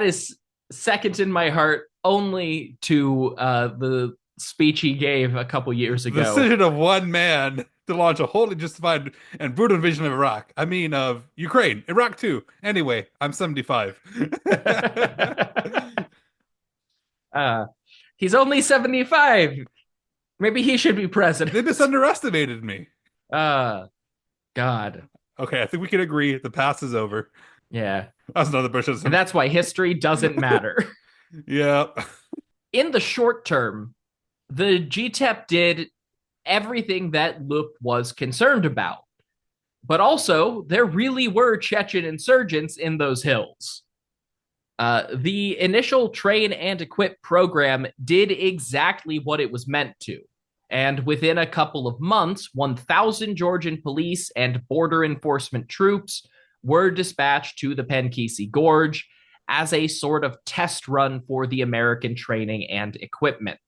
is second in my heart only to the speech he gave a couple years ago. The decision of one man to launch a wholly justified and brutal invasion of Iraq. I mean, of Ukraine, Iraq too. Anyway, I'm 75. He's only 75. Maybe he should be president. They just underestimated me. God. Okay, I think we can agree the past is over. Yeah. That's another Bushism. And that's why history doesn't matter. Yeah. In the short term, the GTEP did everything that Loop was concerned about. But also, there really were Chechen insurgents in those hills. The initial train and equip program did exactly what it was meant to. And within a couple of months, 1,000 Georgian police and border enforcement troops were dispatched to the Pankisi Gorge as a sort of test run for the American training and equipment.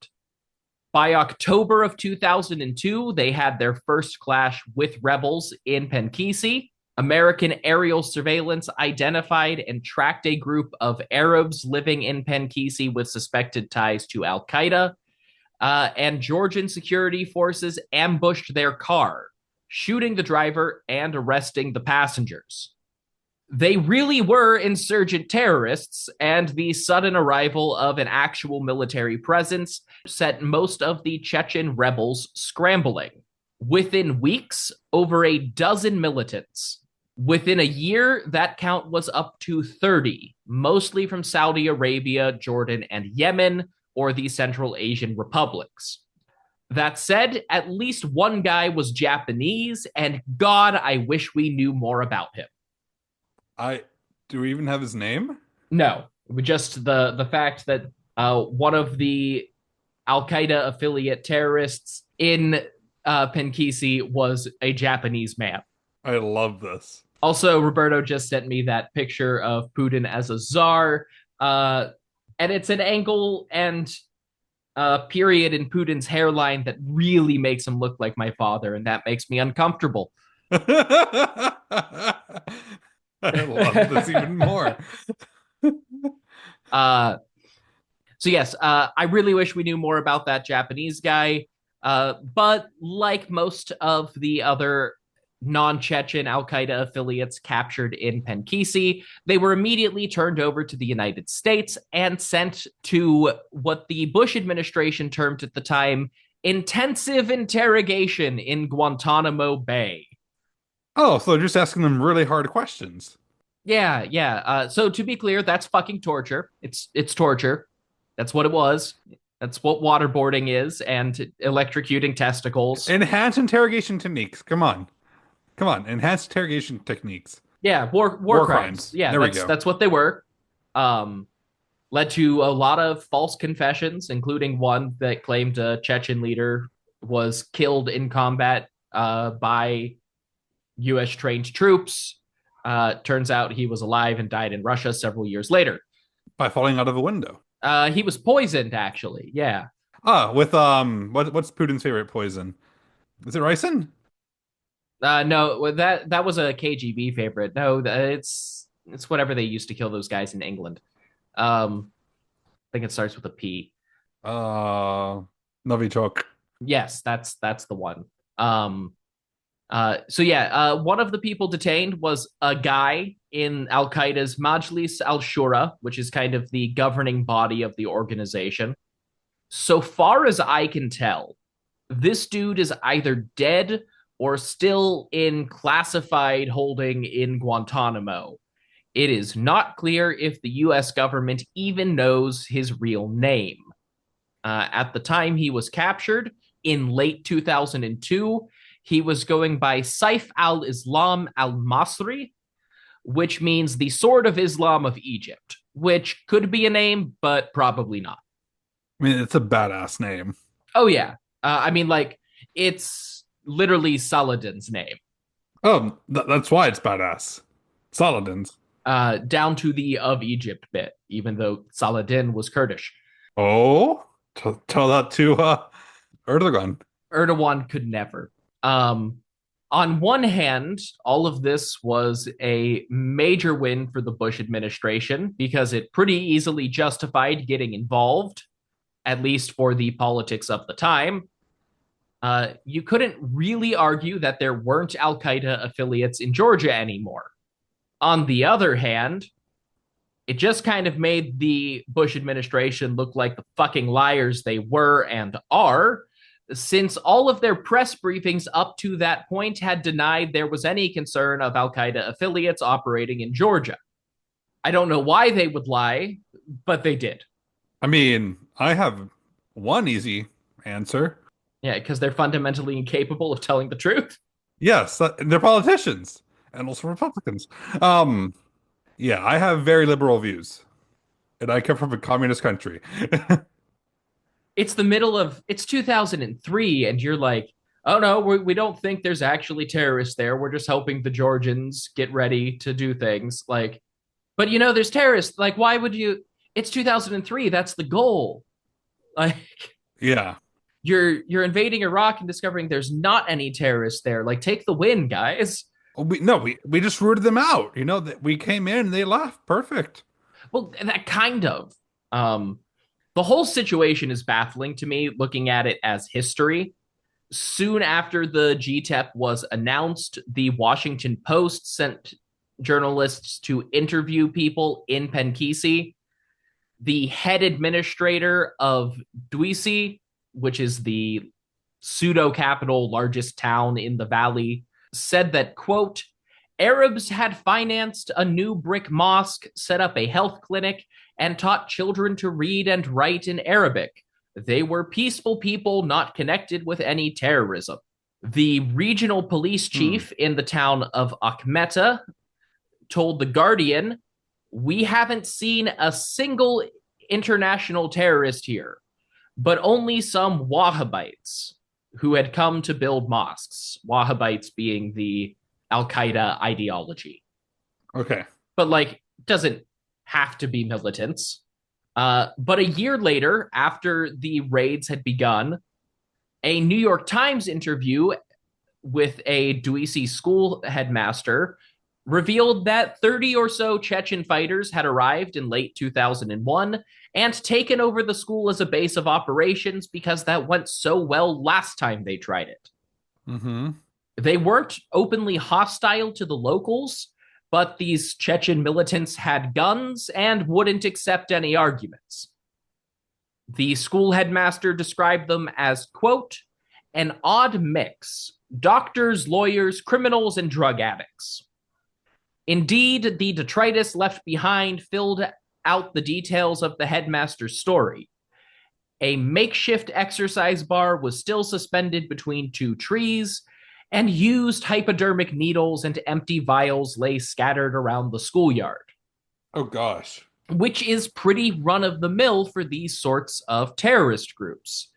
By October of 2002, they had their first clash with rebels in Penkisi. American aerial surveillance identified and tracked a group of Arabs living in Penkisi with suspected ties to Al Qaeda, and Georgian security forces ambushed their car, shooting the driver and arresting the passengers. They really were insurgent terrorists, and the sudden arrival of an actual military presence set most of the Chechen rebels scrambling. Within weeks, over a dozen militants. Within a year, that count was up to 30, mostly from Saudi Arabia, Jordan, and Yemen, or the Central Asian republics. That said, at least one guy was Japanese, and God, I wish we knew more about him. Do we even have his name? No, just the fact that one of the Al Qaeda affiliate terrorists in Penkisi was a Japanese man. I love this. Also, Roberto just sent me that picture of Putin as a czar, and it's an angle and period in Putin's hairline that really makes him look like my father, and that makes me uncomfortable. I love this even more. So yes, I really wish we knew more about that Japanese guy. But like most of the other non-Chechen Al-Qaeda affiliates captured in Penkisi, they were immediately turned over to the United States and sent to what the Bush administration termed at the time intensive interrogation in Guantanamo Bay. Oh, so they're just asking them really hard questions. Yeah. So to be clear, that's fucking torture. It's torture. That's what it was. That's what waterboarding is, and electrocuting testicles. Enhanced interrogation techniques. Come on. Enhanced interrogation techniques. Yeah, war crimes. Yeah, there we go. That's what they were. Led to a lot of false confessions, including one that claimed a Chechen leader was killed in combat by U.S. trained troops. Turns out he was alive and died in Russia several years later. By falling out of a window. He was poisoned, actually. Yeah. With what's Putin's favorite poison? Is it ricin? No, that was a KGB favorite. No, it's whatever they used to kill those guys in England. I think it starts with a P. Novichok. Yes, that's the one. One of the people detained was a guy in Al-Qaeda's Majlis al-Shura, which is kind of the governing body of the organization. So far as I can tell, this dude is either dead or still in classified holding in Guantanamo. It is not clear if the US government even knows his real name. At the time he was captured, in late 2002, he was going by Saif al-Islam al-Masri, which means the Sword of Islam of Egypt, which could be a name, but probably not. I mean, it's a badass name. Oh, yeah. It's literally Saladin's name. Oh, that's why it's badass. Saladin's. Down to the of Egypt bit, even though Saladin was Kurdish. Oh, tell that to Erdogan. Erdogan could never. On one hand, all of this was a major win for the Bush administration because it pretty easily justified getting involved, at least for the politics of the time. You couldn't really argue that there weren't Al-Qaeda affiliates in Georgia anymore. On the other hand, it just kind of made the Bush administration look like the fucking liars they were and are, since all of their press briefings up to that point had denied there was any concern of Al-Qaeda affiliates operating in Georgia. I don't know why they would lie, but they did. I mean, I have one easy answer. Yeah, because they're fundamentally incapable of telling the truth. Yes, they're politicians and also Republicans. Yeah, I have very liberal views, and I come from a communist country. It's 2003, and you're like, oh no, we don't think there's actually terrorists there. We're just helping the Georgians get ready to do things. Like, but there's terrorists. Like, why would you? It's 2003. That's the goal. Like, yeah. You're invading Iraq and discovering there's not any terrorists there. Like, take the win, guys. We just rooted them out. We came in and they left. Perfect. Well, that kind of. Um, the whole situation is baffling to me, looking at it as history. Soon after the GTEP was announced, the Washington Post sent journalists to interview people in Penkisi. The head administrator of Duisi, which is the pseudo capital, largest town in the valley, said that, quote, Arabs had financed a new brick mosque, set up a health clinic, and taught children to read and write in Arabic. They were peaceful people not connected with any terrorism. The regional police chief in the town of Akhmeta told The Guardian, we haven't seen a single international terrorist here, but only some Wahhabites who had come to build mosques. Wahhabites being the Al-Qaeda ideology. Okay. But, like, doesn't have to be militants. But a year later, after the raids had begun, a New York Times interview with a Duisi school headmaster revealed that 30 or so Chechen fighters had arrived in late 2001 and taken over the school as a base of operations because that went so well last time they tried it. Mm-hmm. They weren't openly hostile to the locals, but these Chechen militants had guns and wouldn't accept any arguments. The school headmaster described them as, quote, an odd mix, doctors, lawyers, criminals, and drug addicts. Indeed, the detritus left behind filled out the details of the headmaster's story. A makeshift exercise bar was still suspended between two trees, and used hypodermic needles and empty vials lay scattered around the schoolyard. Oh, gosh. Which is pretty run-of-the-mill for these sorts of terrorist groups.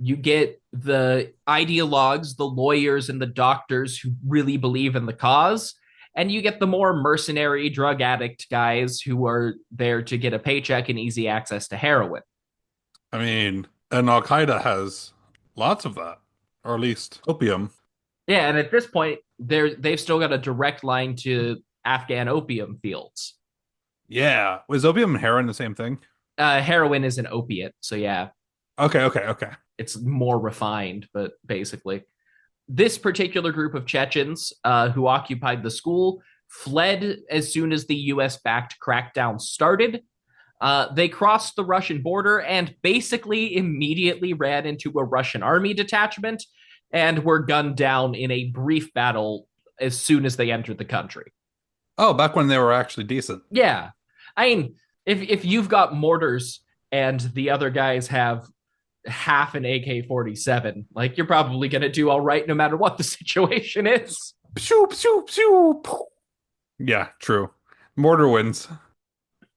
You get the ideologues, the lawyers, and the doctors who really believe in the cause, and you get the more mercenary drug addict guys who are there to get a paycheck and easy access to heroin. I mean, and Al-Qaeda has lots of that, or at least opium. Yeah, and at this point, they've still got a direct line to Afghan opium fields. Yeah. Was opium and heroin the same thing? Heroin is an opiate, so yeah. Okay. It's more refined, but basically. This particular group of Chechens who occupied the school fled as soon as the US-backed crackdown started. They crossed the Russian border and basically immediately ran into a Russian army detachment and were gunned down in a brief battle as soon as they entered the country. Oh, back when they were actually decent. Yeah. I mean, if you've got mortars and the other guys have half an AK-47, like, you're probably going to do all right no matter what the situation is. Yeah, true. Mortar wins.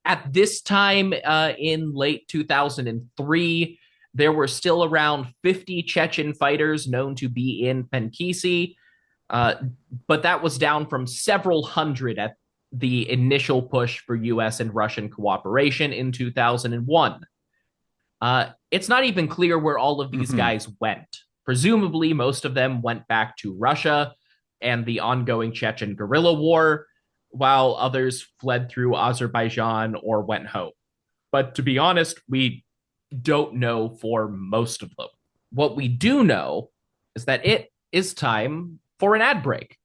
At this time in late 2003, there were still around 50 Chechen fighters known to be in Penkisi, but that was down from several hundred at the initial push for US and Russian cooperation in 2001. It's not even clear where all of these guys went. Presumably, most of them went back to Russia and the ongoing Chechen guerrilla war, while others fled through Azerbaijan or went home. But to be honest, we don't know for most of them. What we do know is that it is time for an ad break.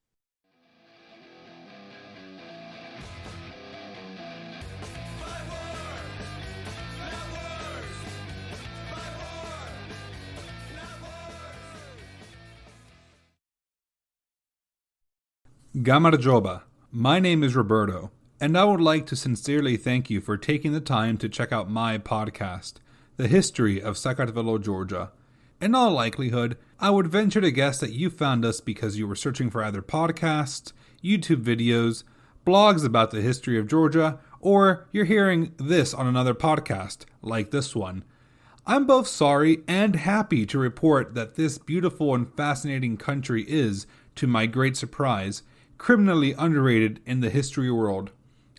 Gamarjoba. My name is Roberto, and I would like to sincerely thank you for taking the time to check out my podcast, The History of Sakartvelo, Georgia. In all likelihood, I would venture to guess that you found us because you were searching for either podcasts, YouTube videos, blogs about the history of Georgia, or you're hearing this on another podcast, like this one. I'm both sorry and happy to report that this beautiful and fascinating country is, to my great surprise, criminally underrated in the history world.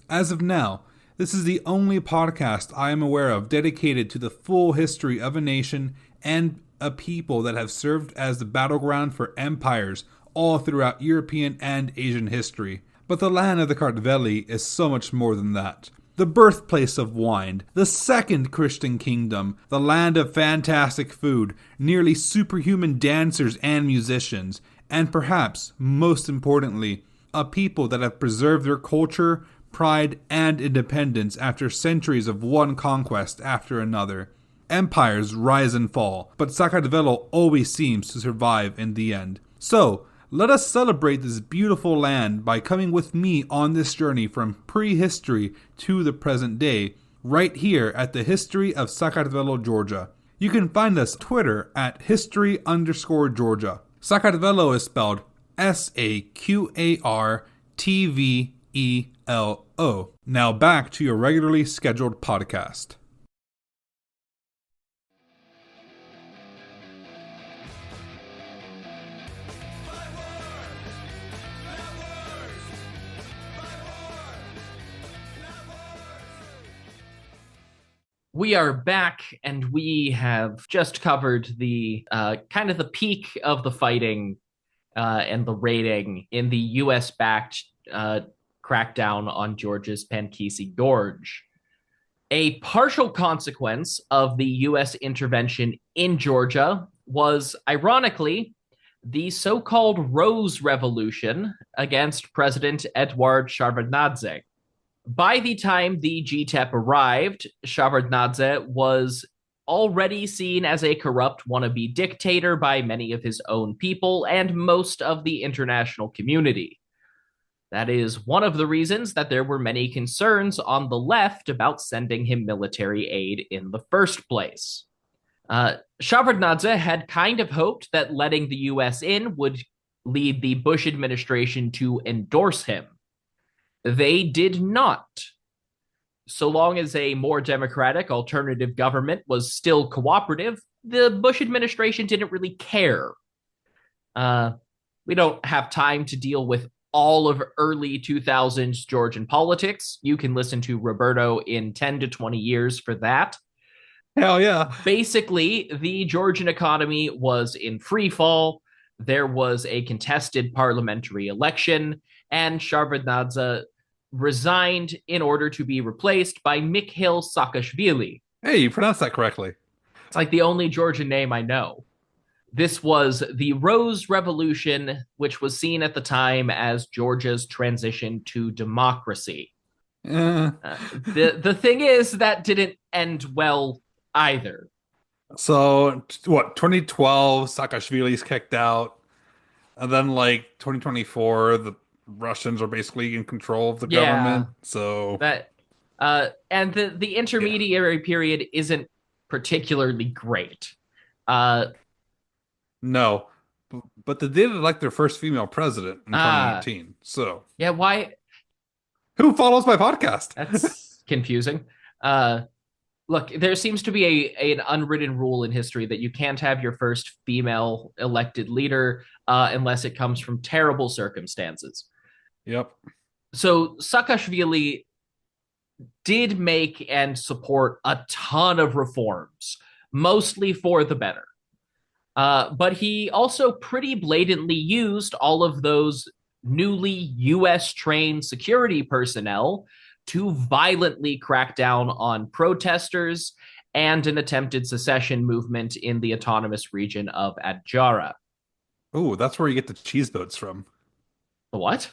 As of now, this is the only podcast I am aware of dedicated to the full history of a nation and a people that have served as the battleground for empires all throughout European and Asian history. But the land of the Kartveli is so much more than that. The birthplace of wine, the second Christian kingdom, the land of fantastic food, nearly superhuman dancers and musicians, and perhaps, most importantly, a people that have preserved their culture, pride, and independence after centuries of one conquest after another. Empires rise and fall, but Sakartvelo always seems to survive in the end. So, let us celebrate this beautiful land by coming with me on this journey from prehistory to the present day, right here at the History of Sakartvelo, Georgia. You can find us on Twitter at history_Georgia. Sakartvelo is spelled Sakartvelo. Now back to your regularly scheduled podcast. We are back, and we have just covered the kind of the peak of the fighting and the raiding in the U.S.-backed crackdown on Georgia's Pankisi Gorge. A partial consequence of the U.S. intervention in Georgia was, ironically, the so-called Rose Revolution against President Eduard Shevardnadze. By the time the GTEP arrived, Shevardnadze was already seen as a corrupt wannabe dictator by many of his own people and most of the international community. That is one of the reasons that there were many concerns on the left about sending him military aid in the first place. Shevardnadze had kind of hoped that letting the US in would lead the Bush administration to endorse him. They did not. So long as a more democratic alternative government was still cooperative, the Bush administration didn't really care. We don't have time to deal with all of early 2000s Georgian politics. You can listen to Roberto in 10 to 20 years for that. Hell yeah. Basically, the Georgian economy was in free fall. There was a contested parliamentary election, and Shevardnadze resigned in order to be replaced by Mikhail Saakashvili. Hey, you pronounced that correctly. It's like the only Georgian name I know. This was the Rose Revolution, which was seen at the time as Georgia's transition to democracy. The thing is, that didn't end well either. So, 2012, Saakashvili's kicked out. And then, 2024, the Russians are basically in control of the government. So that and the intermediary period isn't particularly great. No, but they did elect their first female president in 2018. So yeah, why? Who follows my podcast? That's confusing. Look, there seems to be an unwritten rule in history that you can't have your first female elected leader unless it comes from terrible circumstances. Yep. So Saakashvili did make and support a ton of reforms, mostly for the better. But he also pretty blatantly used all of those newly US-trained security personnel to violently crack down on protesters and an attempted secession movement in the autonomous region of Adjara. Oh, that's where you get the cheese boats from. The what?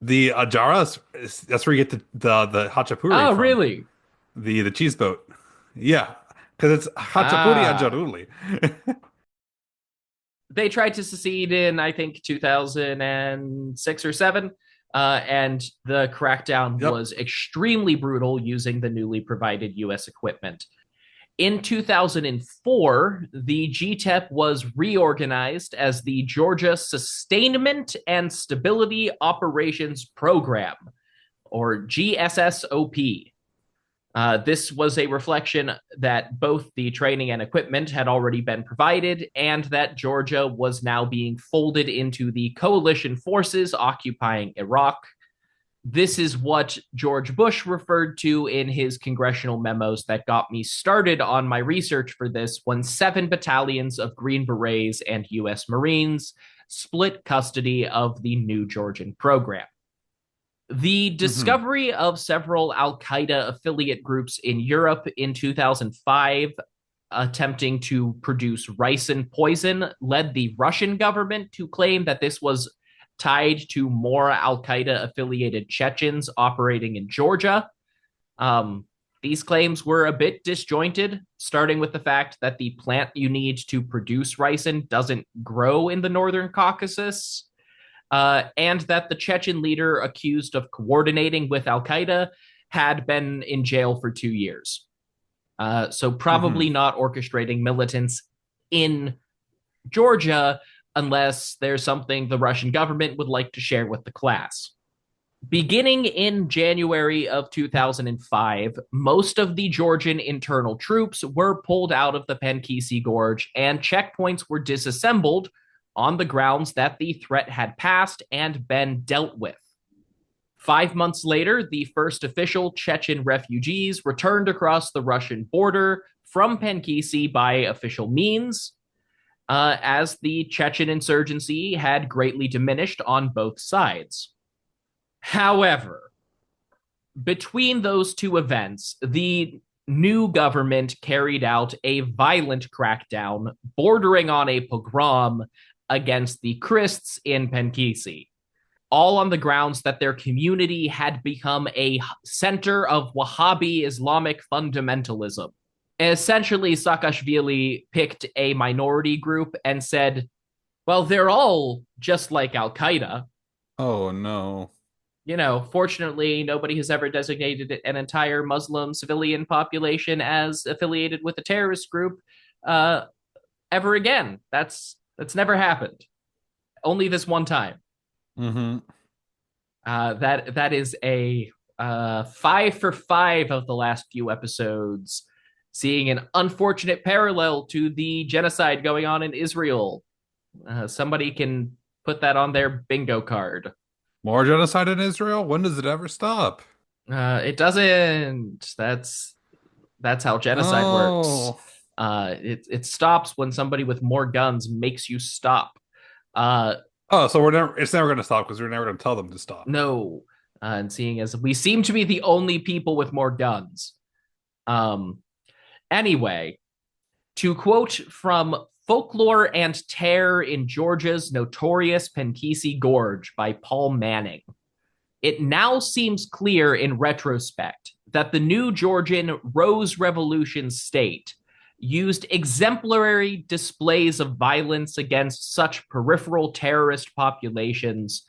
The Adjara, that's where you get the Hachapuri from. Really? The cheese boat. Yeah, because it's Hachapuri Ajaruli. They tried to secede in, I think, 2006 or 7. And the crackdown was extremely brutal using the newly provided U.S. equipment. In 2004, the GTEP was reorganized as the Georgia Sustainment and Stability Operations Program, or GSSOP. This was a reflection that both the training and equipment had already been provided, and that Georgia was now being folded into the coalition forces occupying Iraq. This is what George Bush referred to in his congressional memos that got me started on my research for this when 7 battalions of Green Berets and U.S. Marines split custody of the new Georgian program. The Hmm. discovery of several Al-Qaeda affiliate groups in Europe in 2005 attempting to produce ricin poison led the Russian government to claim that this was tied to more Al-Qaeda affiliated Chechens operating in Georgia. Um, these claims were a bit disjointed, starting with the fact that the plant you need to produce ricin doesn't grow in the Northern Caucasus, and that the Chechen leader accused of coordinating with Al Qaeda had been in jail for 2 years. So Hmm. probably not orchestrating militants in Georgia unless there's something the Russian government would like to share with the class. Beginning in January of 2005, most of the Georgian internal troops were pulled out of the Penkisi Gorge and checkpoints were disassembled on the grounds that the threat had passed and been dealt with. 5 months later, the first official Chechen refugees returned across the Russian border from Penkisi by official means, as the Chechen insurgency had greatly diminished on both sides. However, between those two events, the new government carried out a violent crackdown bordering on a pogrom against the Christs in Penkisi, all on the grounds that their community had become a center of Wahhabi Islamic fundamentalism. Essentially, Saakashvili picked a minority group and said, well, they're all just like Al Qaeda. Oh no. Fortunately, nobody has ever designated an entire Muslim civilian population as affiliated with a terrorist group uh, ever again. That's never happened. Only this one time. Hmm. That is a 5 for 5 of the last few episodes, seeing an unfortunate parallel to the genocide going on in Israel. Somebody can put that on their bingo card. More genocide in Israel? When does it ever stop? It doesn't. That's how genocide works. Oh. It stops when somebody with more guns makes you stop. Uh, Oh, so it's never going to stop because we're never going to tell them to stop. no, and seeing as we seem to be the only people with more guns. Um, anyway, to quote from Folklore and Terror in Georgia's Notorious Penkisi Gorge by Paul Manning. It now seems clear in retrospect that the new Georgian Rose Revolution state used exemplary displays of violence against such peripheral terrorist populations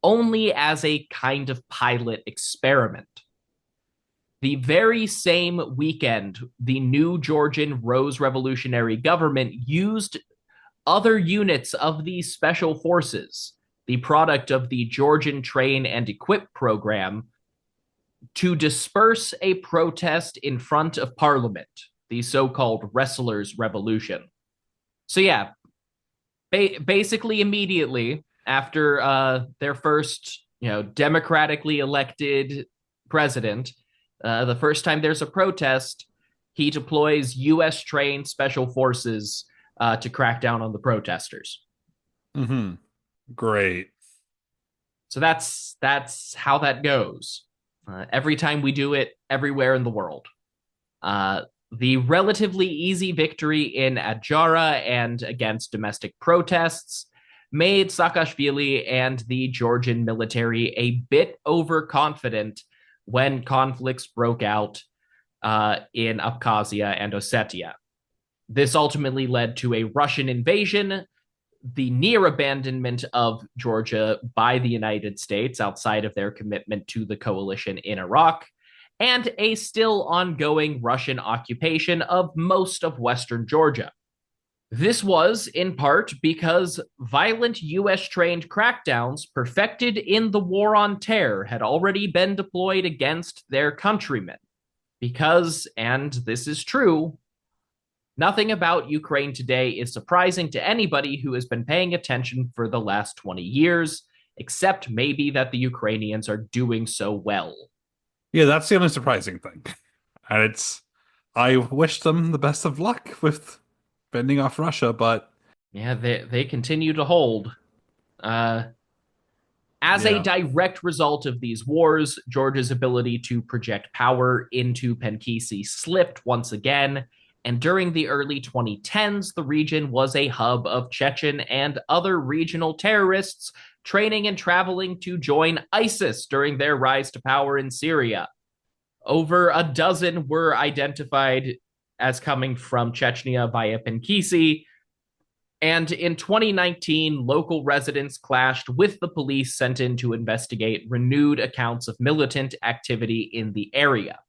only as a kind of pilot experiment. The very same weekend, the new Georgian Rose Revolutionary government used other units of these special forces, the product of the Georgian Train and Equip program, to disperse a protest in front of Parliament, the so called Wrestlers' Revolution. So, yeah, basically immediately after their first, democratically elected president, the first time there's a protest, he deploys U.S. trained special forces to crack down on the protesters. Hmm. Great. So that's how that goes. Every time we do it, everywhere in the world. Uh, the relatively easy victory in Adjara and against domestic protests made Saakashvili and the Georgian military a bit overconfident when conflicts broke out in Abkhazia and Ossetia. This ultimately led to a Russian invasion, the near abandonment of Georgia by the United States outside of their commitment to the coalition in Iraq, and a still ongoing Russian occupation of most of Western Georgia. This was, in part, because violent US trained crackdowns perfected in the War on Terror had already been deployed against their countrymen. Because, and this is true, nothing about Ukraine today is surprising to anybody who has been paying attention for the last 20 years. except maybe that the Ukrainians are doing so well. Yeah, that's the only surprising thing. And I wish them the best of luck with fending off Russia, but Yeah, they continue to hold. Uh, as a yeah. direct result of these wars, Georgia's ability to project power into Penkisi slipped once again, and during the early 2010s, the region was a hub of Chechen and other regional terrorists training and traveling to join ISIS during their rise to power in Syria. Over a dozen were identified as coming from Chechnya via Penkisi, and in 2019, local residents clashed with the police sent in to investigate renewed accounts of militant activity in the area.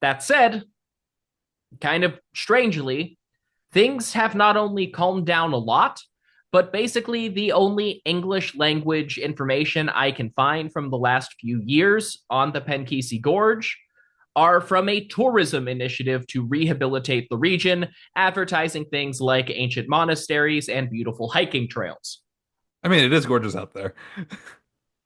That said, kind of strangely, things have not only calmed down a lot, but basically the only English language information I can find from the last few years on the Penkisi Gorge are from a tourism initiative to rehabilitate the region, advertising things like ancient monasteries and beautiful hiking trails. I mean, it is gorgeous out there.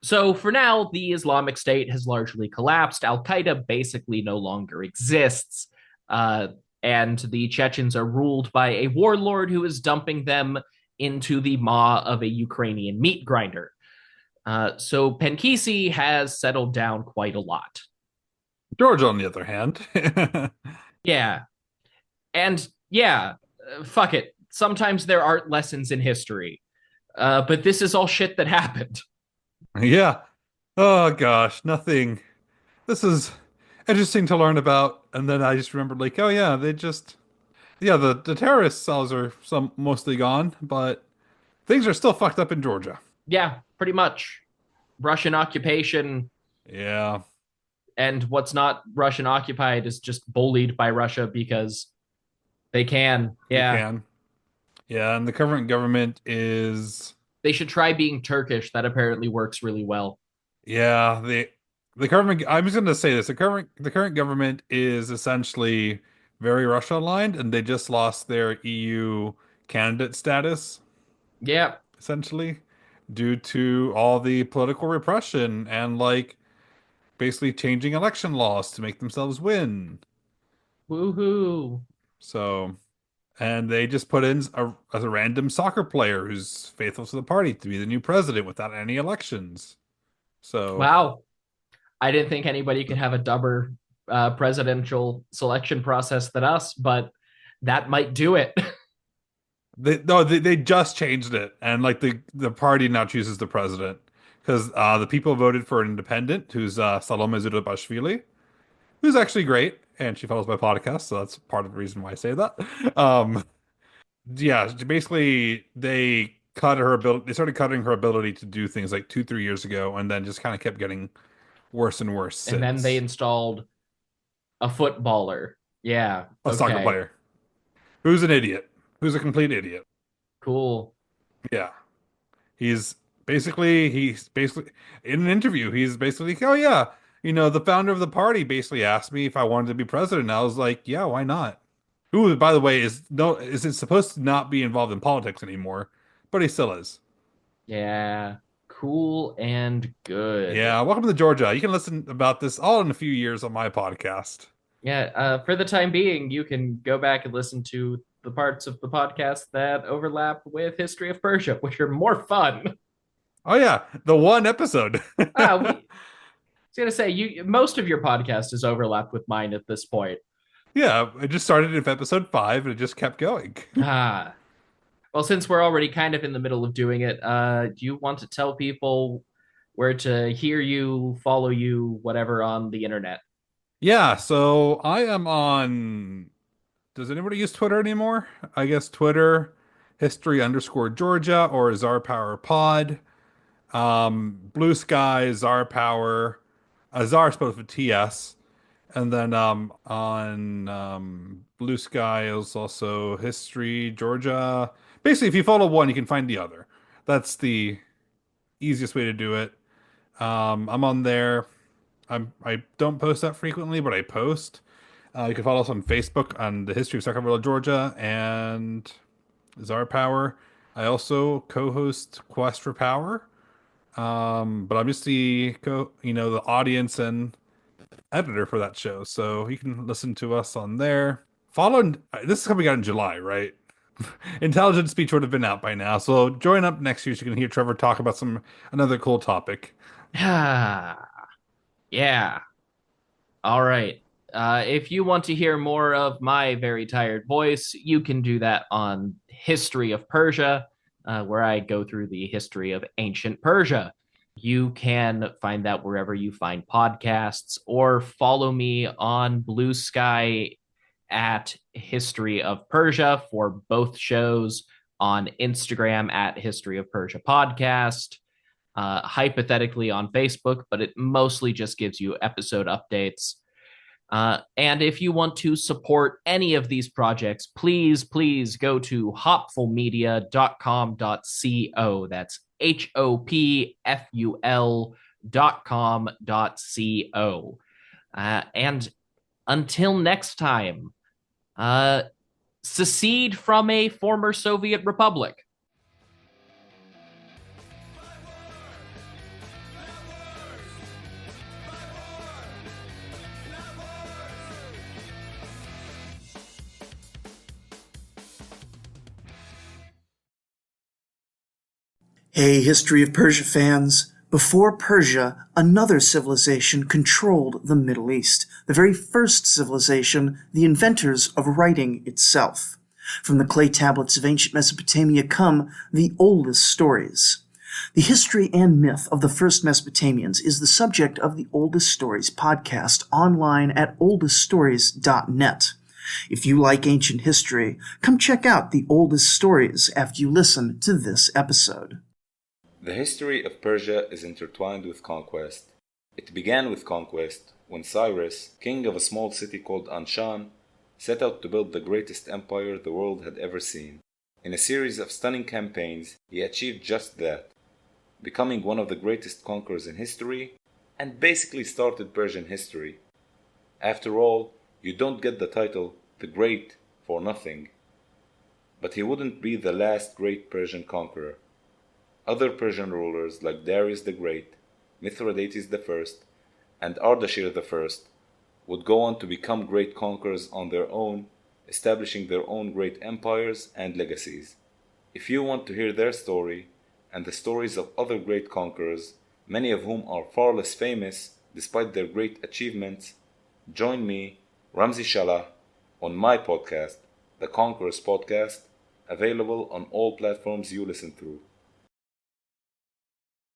So for now, the Islamic State has largely collapsed. Al-Qaeda basically no longer exists. And the Chechens are ruled by a warlord who is dumping them into the maw of a Ukrainian meat grinder. So Penkisi has settled down quite a lot. Georgia, on the other hand. Yeah. And yeah, fuck it. Sometimes there aren't lessons in history. But this is all shit that happened. Yeah. Oh gosh, nothing. This is interesting to learn about. And then I just remembered, like, oh yeah, yeah, the terrorist cells are some mostly gone, but things are still fucked up in Georgia. Yeah, pretty much. Russian occupation Yeah, and what's not Russian occupied is just bullied by Russia because they can. they Yeah. can. Yeah, and the current government is, They should try being Turkish. That apparently works really well. yeah, the current, I'm just gonna say this, the current government is essentially very Russia aligned, and they just lost their EU candidate status, Yeah. essentially, due to all the political repression and like basically changing election laws to make themselves win. Woohoo. So, and they just put in a random soccer player who's faithful to the party to be the new president without any elections. So, Wow. I didn't think anybody could have a dumber presidential selection process than us, but that might do it. they just changed it, and like the party now chooses the president because the people voted for an independent who's Salome Zurabashvili, who's actually great, and she follows my podcast, so that's part of the reason why I say that. Um, yeah, basically they cut her ability. They started cutting her ability to do things like 2, 3 years ago, and then just kind of kept getting worse and worse And then they since. installed a footballer. Yeah. A soccer Okay. player who's an idiot, who's a complete idiot. Cool. Yeah, he's basically in an interview. He's basically, oh yeah, the founder of the party basically asked me if I wanted to be president. And I was like, yeah, why not? Who, by the way, isn't supposed to not be involved in politics anymore, but he still is. Yeah. Cool and good. Yeah, welcome to Georgia. You can listen about this all in a few years on my podcast. Yeah. For the time being, you can go back and listen to the parts of the podcast that overlap with History of Persia, which are more fun. Oh yeah, the one episode. We, I was gonna say most of your podcast is overlapped with mine at this point. Yeah, it just started in episode 5 and it just kept going. Ah, well, since we're already kind of in the middle of doing it, do you want to tell people where to hear you, follow you, whatever on the internet? Yeah, so I am on. Does anybody use Twitter anymore? I guess Twitter, history_Georgia or Czar Power Pod. Blue Sky, Czar Power, Czar spelled with TS. And then on Blue Sky is also History Georgia. Basically, if you follow one, you can find the other. That's the easiest way to do it. I'm on there. I don't post that frequently, but I post. You can follow us on Facebook on the History of Sacramento, Georgia, and Czar Power. I also co-host Quest for Power, But I'm just the audience and editor for that show, so you can listen to us on there. This is coming out in July, right? Intelligent Speech would have been out by now, so join up next year so you can hear Trevor talk about another cool topic. Yeah. All right. If you want to hear more of my very tired voice, you can do that on History of Persia, where I go through the history of ancient Persia. You can find that wherever you find podcasts, or follow me on Blue Sky at History of Persia for both shows, on Instagram at History of Persia Podcast, hypothetically on Facebook, but it mostly just gives you episode updates. And if you want to support any of these projects, please go to hopfulmedia.com.co. That's HOPFUL.com.co. And until next time, secede from a former Soviet republic. Hey, History of Persia fans. Before Persia, another civilization controlled the Middle East, the very first civilization, the inventors of writing itself. From the clay tablets of ancient Mesopotamia come the oldest stories. The history and myth of the first Mesopotamians is the subject of the Oldest Stories podcast online at oldeststories.net. If you like ancient history, come check out the oldest stories after you listen to this episode. The history of Persia is intertwined with conquest. It began with conquest when Cyrus, king of a small city called Anshan, set out to build the greatest empire the world had ever seen. In a series of stunning campaigns, he achieved just that, becoming one of the greatest conquerors in history, and basically started Persian history. After all, you don't get the title the Great for nothing. But he wouldn't be the last great Persian conqueror. Other Persian rulers like Darius the Great, Mithridates I, and Ardashir I would go on to become great conquerors on their own, establishing their own great empires and legacies. If you want to hear their story, and the stories of other great conquerors, many of whom are far less famous despite their great achievements, join me, Ramzi Shalah, on my podcast, The Conquerors Podcast, available on all platforms you listen through.